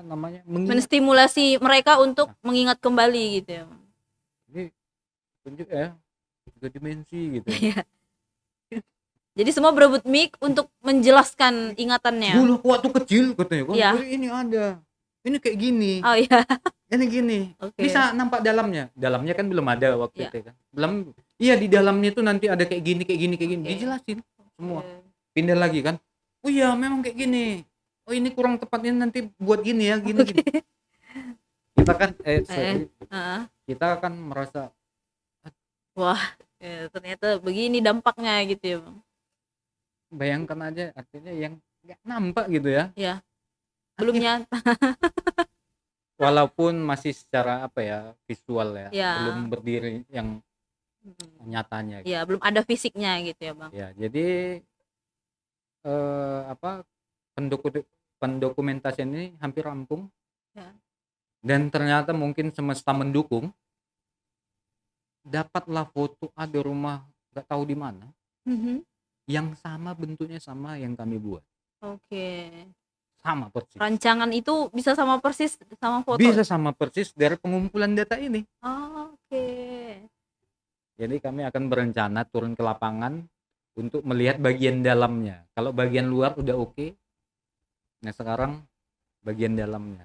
mengingat. Menstimulasi mereka untuk Nah, mengingat kembali gitu ya, Bang? ini tunjuk ya, 3 dimensi gitu ya. Iya. Jadi semua berebut mic untuk menjelaskan ingatannya? Dulu waktu kecil katanya kan, Iya. ini ada, ini kayak gini, Oh iya. ini gini, Oke. bisa nampak dalamnya. Dalamnya kan belum ada waktu Iya. itu kan. Belum, iya di dalamnya tuh nanti ada kayak gini kayak gini kayak gini, Oke. dijelasin semua. Oke. Pindah lagi kan, "Oh iya memang kayak gini. Oh ini kurang tepatnya nanti buat gini ya, gini gini." Oke. Kita kan Heeh. Heeh. kita akan merasa, "Ah, Wah, ternyata begini dampaknya gitu ya, Bang. bayangkan aja artinya yang nggak nampak gitu ya, Ya, belum artinya nyata. walaupun masih secara apa ya, visual ya, Ya. belum berdiri yang Mhm. nyatanya Ya, gitu. belum ada fisiknya gitu ya, Bang. Ya, jadi, apa, pendokumentasian ini hampir rampung Ya. dan ternyata mungkin semesta mendukung, dapatlah foto ada rumah nggak tahu di mana, Mhm. yang sama bentuknya sama yang kami buat, Oke. sama persis. Rancangan itu bisa sama persis sama foto? Bisa sama persis dari pengumpulan data ini. Oke. Jadi kami akan berencana turun ke lapangan untuk melihat bagian dalamnya. Kalau bagian luar udah oke, nah sekarang bagian dalamnya.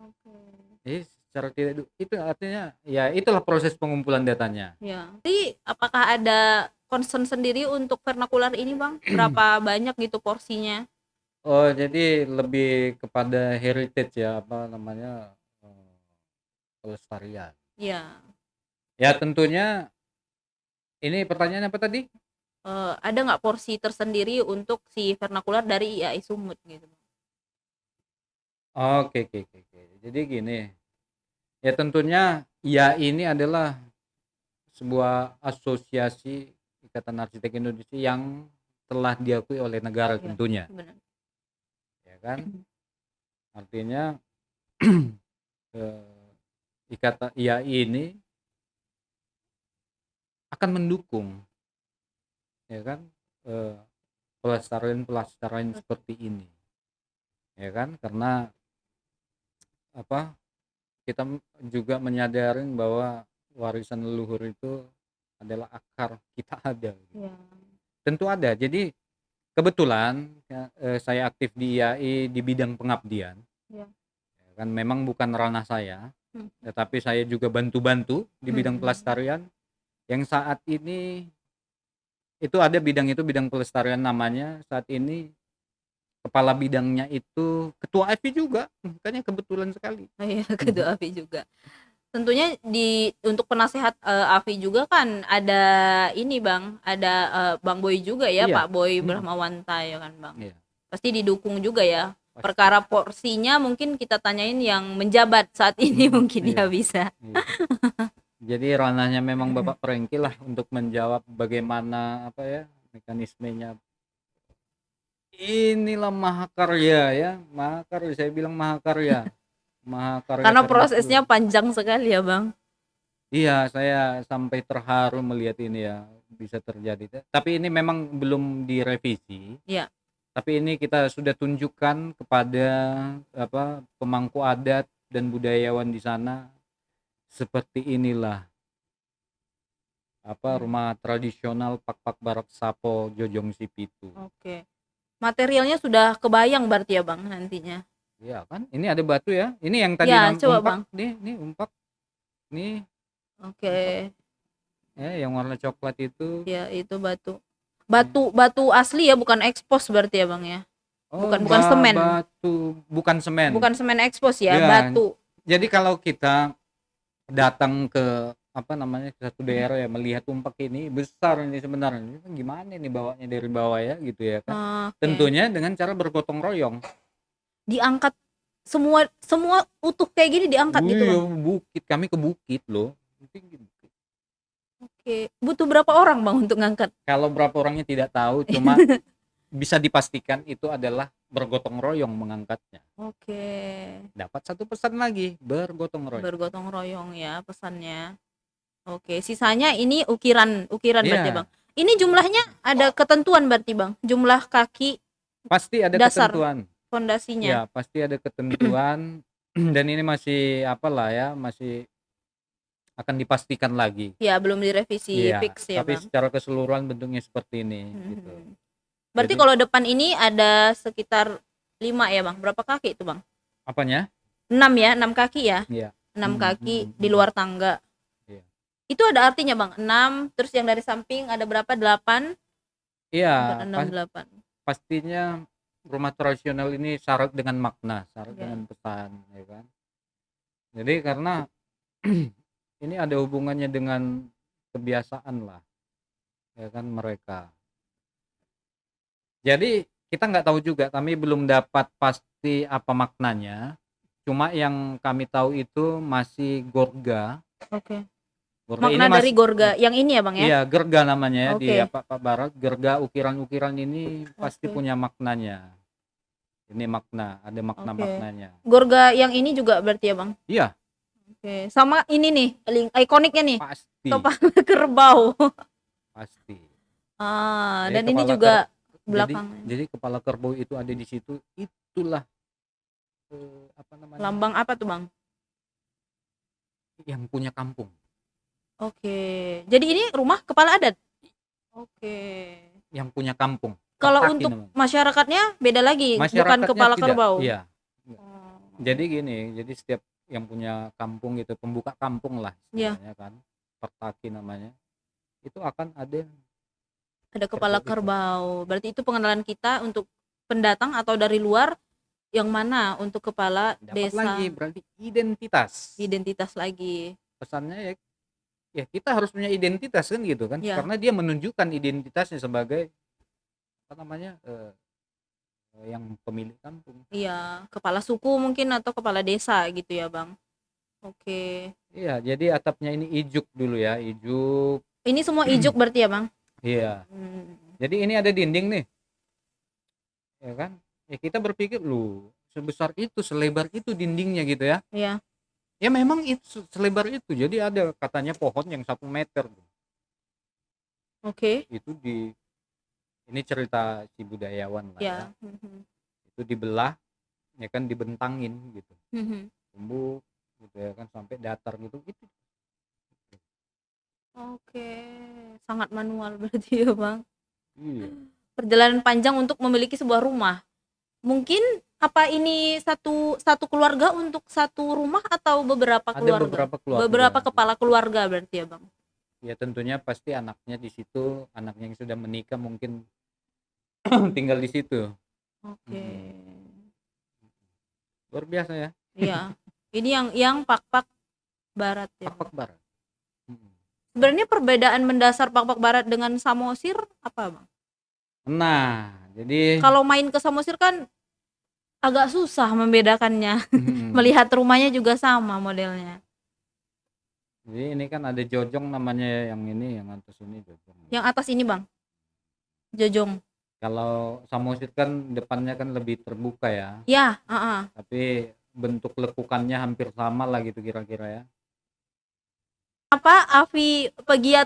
Oke. Jadi secara tidak itu artinya ya itulah proses pengumpulan datanya. Ya. Jadi apakah ada concern sendiri untuk vernakular ini, Bang? Berapa banyak gitu porsinya? Oh, jadi lebih kepada heritage ya, apa namanya, pelestarian. Ya. Ya tentunya ini pertanyaan apa tadi? Ada nggak porsi tersendiri untuk si vernakular dari IAI Sumut gitu, Bang? Oke oke oke oke. Jadi gini, ya tentunya ya ini adalah sebuah asosiasi Ikatan Arsitek Indonesia yang telah diakui oleh negara Ya, tentunya, benar. ya kan? Artinya, eee, ikatan IAI ini akan mendukung, ya kan, eee, pelestarian-pelestarian seperti ini, ya kan? Karena apa, kita juga menyadari bahwa warisan leluhur itu adalah akar kita ada gitu. Ya. Tentu ada. Jadi kebetulan ya, saya aktif di IAI di bidang pengabdian, Ya. ya kan memang bukan ranah saya, Hmm. tetapi saya juga bantu-bantu di bidang Mhm. pelestarian yang saat ini itu ada bidang pelestarian namanya, saat ini kepala bidangnya itu ketua AFI juga, makanya kebetulan sekali. Oh iya, ketua AFI juga. Tentunya untuk penasehat, AFI juga kan ada ini, Bang, ada, Bang Boy juga ya, Iya, Pak Boy mhm, Brahmawanta ya kan, Bang? iya, Pasti didukung juga ya? pasti, Perkara porsinya mungkin kita tanyain yang menjabat saat ini mhm, mungkin iya ya bisa. iya. Jadi ranahnya memang Bapak Prengki lah untuk menjawab bagaimana, apa ya, mekanismenya. Inilah mahakarya ya, mahakarya, saya bilang mahakarya, mahakarya Karena prosesnya vernakular. panjang sekali ya, Bang? Iya, saya sampai terharu melihat ini ya, bisa terjadi. Tapi ini memang belum direvisi, Iya. tapi ini kita sudah tunjukkan kepada apa, pemangku adat dan budayawan di sana, seperti inilah apa, Mmm, rumah tradisional Pak-Pak Barak Sapo Jojong Sipitu. oke. Materialnya sudah kebayang berarti ya, Bang, nantinya? Iya kan, ini ada batu ya, ini yang tadi Iya, coba, umpak Bang. nih umpak, nih Oke. umpak, ya yang warna coklat itu. Ya, itu batu. Ya. Batu asli ya, bukan ekspos berarti ya, Bang, ya? Oh, Bukan semen? batu bukan semen. Bukan semen ekspos ya, Ya, batu? jadi kalau kita datang ke apa namanya, ke satu daerah ya melihat tumpak ini besar ini sebenarnya, ini kan gimana ini bawanya dari bawah ya gitu ya kan. Oke. Tentunya dengan cara bergotong royong. Diangkat semua semua utuh kayak gini diangkat gitu, Wih, Bang? bukit, kami ke bukit loh. Tinggi bukit. Oke. Butuh berapa orang, Bang, untuk ngangkat? Kalau berapa orangnya tidak tahu, cuma bisa dipastikan itu adalah bergotong royong mengangkatnya. Oke. Dapat satu pesan lagi, bergotong royong. Bergotong royong ya pesannya. Oke, sisanya ini ukiran ukiran berarti, Bang? Iya, Ini jumlahnya ada ketentuan berarti, Bang? Jumlah kaki pasti ada dasar ketentuan. fondasinya? Ya, pasti ada ketentuan dan ini masih apalah ya, masih akan dipastikan lagi. Ya, belum direvisi Iya, fix ya, tapi Bang? secara keseluruhan bentuknya seperti ini gitu. Mhm. Berarti Jadi kalau depan ini ada sekitar 5 ya, Bang? Berapa kaki itu, Bang? apanya? 6 ya, 6 kaki ya? Iya. 6 Mhm kaki mhm di mhm. luar tangga. Iya. Itu ada artinya, Bang? 6 terus yang dari samping ada berapa? 8? Iya, 6, 8. pastinya rumah tradisional ini syarat dengan makna, syarat Ya. dengan pesan, ya kan. Jadi karena ini ada hubungannya dengan kebiasaan lah, ya kan mereka. Jadi kita nggak tahu juga, kami belum dapat pasti apa maknanya. Cuma yang kami tahu itu masih Gorga. Oke. Gorga ini Makna dari masih Gorga yang ini ya, Bang, ya? iya Gerga namanya ya di Oke. apa Pak Barat. Gerga ukiran-ukiran ini pasti Oke. punya maknanya. Ini makna, ada Oke. makna-maknanya. Gorga yang ini juga berarti ya, Bang? Iya, Oke. Sama ini nih, ikoniknya nih, pasti, kepala kerbau. pasti. Ah, Jadi dan ini juga jadi belakangnya. jadi kepala kerbau itu ada di situ, itulah apa namanya? Lambang apa tuh, Bang? Yang punya kampung. Oke. Jadi ini rumah kepala adat? Oke. Yang punya kampung. Kalau Pertaki untuk namanya. masyarakatnya beda lagi, bukan Masyarakatnya kepala tidak, kerbau? iya. Oh. Jadi gini, jadi setiap yang punya kampung gitu, pembuka kampung lah Iya. istilahnya kan, Pertaki namanya, itu akan ada Ada kepala kerbau itu. kerbau. Berarti itu pengenalan kita untuk pendatang atau dari luar yang mana untuk kepala Dapat desa. lagi berarti identitas. Identitas lagi. Pesannya ya, ya kita harus punya identitas kan gitu kan, Iya. karena dia menunjukkan identitasnya sebagai apa namanya yang pemilik kampung. Iya, kepala suku mungkin atau kepala desa gitu ya, Bang. Oke. Iya, jadi atapnya ini ijuk dulu ya, ijuk. Ini semua ijuk berarti ya, Bang? Iya. Hmm. Jadi ini ada dinding nih, ya kan? Ya kita berpikir lu sebesar itu, selebar itu dindingnya gitu ya. Iya. Ya memang itu selebar itu. Jadi ada katanya pohon yang 1 meter. Oke. Itu ini cerita si budayawan lah ya. Ya. Itu dibelah, ya kan dibentangin gitu, Mhm. tumbuh gitu ya kan sampai datar gitu. Itu Oke, sangat manual berarti ya, Bang. iya. Perjalanan panjang untuk memiliki sebuah rumah. Mungkin apa ini satu keluarga untuk satu rumah atau beberapa Ada keluarga? beberapa keluarga. Beberapa kepala keluarga berarti ya, Bang. Ya tentunya pasti anaknya di situ, anaknya yang sudah menikah mungkin tinggal di situ. Oke. Luar biasa ya. Iya. Ini yang Pak-Pak Barat ya. Pak Barat. Sebenarnya perbedaan mendasar Pak-Pak Barat dengan Samosir apa, Bang? Nah, jadi Kalau main ke Samosir kan agak susah membedakannya. Melihat rumahnya juga sama modelnya. Jadi ini kan ada jojong namanya, yang ini, yang atas ini jojong. Yang atas ini, Bang, jojong. Kalau Samosir kan depannya kan lebih terbuka ya. Ya, Tapi bentuk lekukannya hampir sama lah gitu kira-kira ya. Apa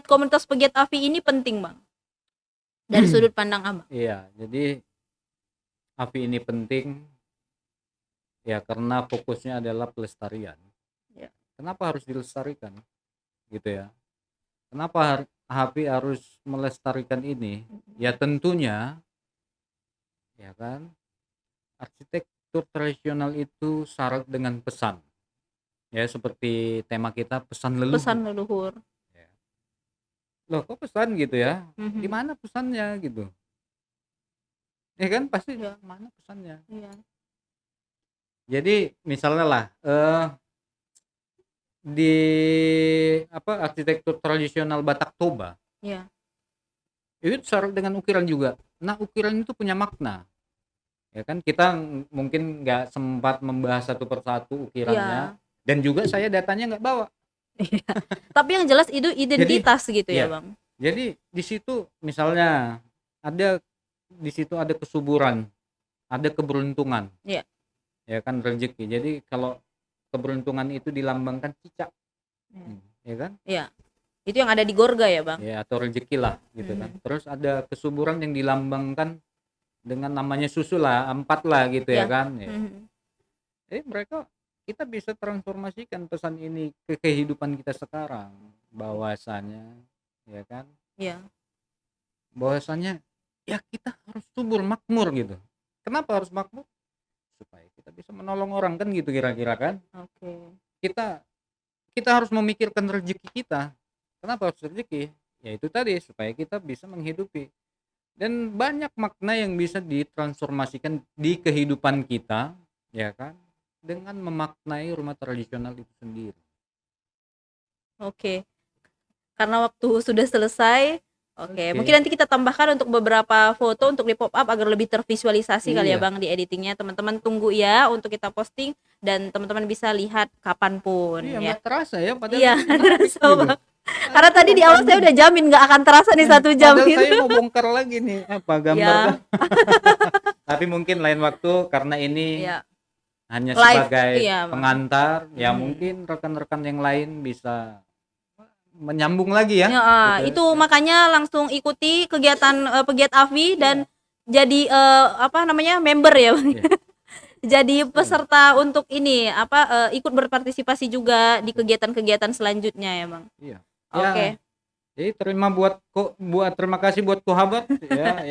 komunitas pegiat AVI ini penting, Bang? Dari sudut pandang Abang. Iya, jadi AVI ini penting ya karena fokusnya adalah pelestarian. Ya. Kenapa harus dilestarikan? Gitu ya. Kenapa AVI harus melestarikan ini? Ya tentunya ya kan arsitektur tradisional itu syarat dengan pesan. Ya seperti tema kita, pesan leluhur. Pesan leluhur. Ya. Loh kok pesan gitu ya? Di mana pesannya gitu? Ya kan pasti mana pesannya? Iya. Jadi misalnya lah di arsitektur tradisional Batak Toba. Iya. Itu syarat dengan ukiran juga. Nah, ukiran itu punya makna. Ya kan kita mungkin nggak sempat membahas satu persatu ukirannya. Dan juga saya datanya nggak bawa. Tapi yang jelas itu identitas gitu ya, Bang. Jadi di situ misalnya di situ ada kesuburan, ada keberuntungan. Iya. Ya kan rezeki. Jadi kalau keberuntungan itu dilambangkan cicak. Ya kan? Iya. Itu yang ada di Gorga ya, Bang? Ya, atau rezeki lah gitu kan. Terus ada kesuburan yang dilambangkan dengan namanya susu lah, 4 lah gitu ya kan. Ya. Kita bisa transformasikan pesan ini ke kehidupan kita sekarang, bahwasanya ya kan. Iya. Bahwasanya ya kita harus subur, makmur gitu. Kenapa harus makmur? Supaya kita bisa menolong orang kan gitu kira-kira kan. Oke. Kita harus memikirkan rezeki kita. Kenapa harus rezeki? Ya itu tadi, supaya kita bisa menghidupi. Dan banyak makna yang bisa ditransformasikan di kehidupan kita, ya kan, dengan memaknai rumah tradisional itu sendiri. Oke. Karena waktu sudah selesai. Oke, mungkin Oke. nanti kita tambahkan untuk beberapa foto untuk di pop up agar lebih tervisualisasi kali ya Iya. Bang di editingnya. Teman-teman tunggu ya untuk kita posting dan teman-teman bisa lihat Iya, kapanpun ya. nggak terasa ya, padahal Iya, ini nggak menarik terasa juga. Bang. Karena tadi di awal saya Panjang. udah jamin nggak akan terasa nih 1 jam Padahal gitu. saya mau bongkar lagi nih, apa, gambar Ya, kan. Tapi mungkin lain waktu karena ini ya. hanya Live, sebagai iya Bang. pengantar, ya Mhm. mungkin rekan-rekan yang lain bisa menyambung lagi ya, Heeh, gitu itu ya. makanya langsung ikuti kegiatan Pegiat AFI dan Iya, jadi apa namanya member ya Bang. iya, Jadi betul, peserta untuk ini apa ikut berpartisipasi juga di betul, kegiatan-kegiatan selanjutnya ya Bang. iya. Ya, Oke. jadi terima kasih buat Kohabat ya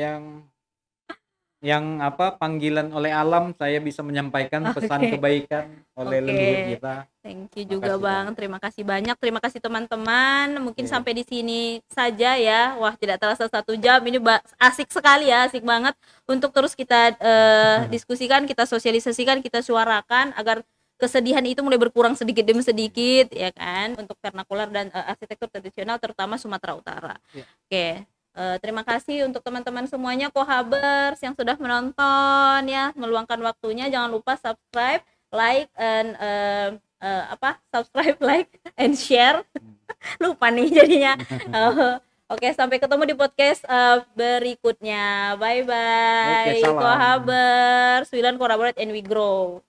yang apa, panggilan oleh alam saya bisa menyampaikan pesan Oke. kebaikan oleh Oke. leluhur kita. Thank you juga Makasih Bang. banget. Terima kasih banyak. Terima kasih teman-teman. Mungkin Oke. sampai di sini saja ya. Wah, tidak terasa 1 jam. Ini asik sekali ya, asik banget untuk terus kita diskusikan, kita sosialisasikan, kita suarakan agar kesedihan itu mulai berkurang sedikit demi sedikit ya kan untuk vernakular dan arsitektur tradisional terutama Sumatera Utara. Iya. Oke. Terima kasih untuk teman-teman semuanya Kohabers yang sudah menonton ya, meluangkan waktunya. Jangan lupa subscribe, like, and apa subscribe, like, and share. Lupa nih jadinya. Oke, sampai ketemu di podcast berikutnya. Bye Oke, bye. salam. Kohabers, we learn, collaborate, and we grow.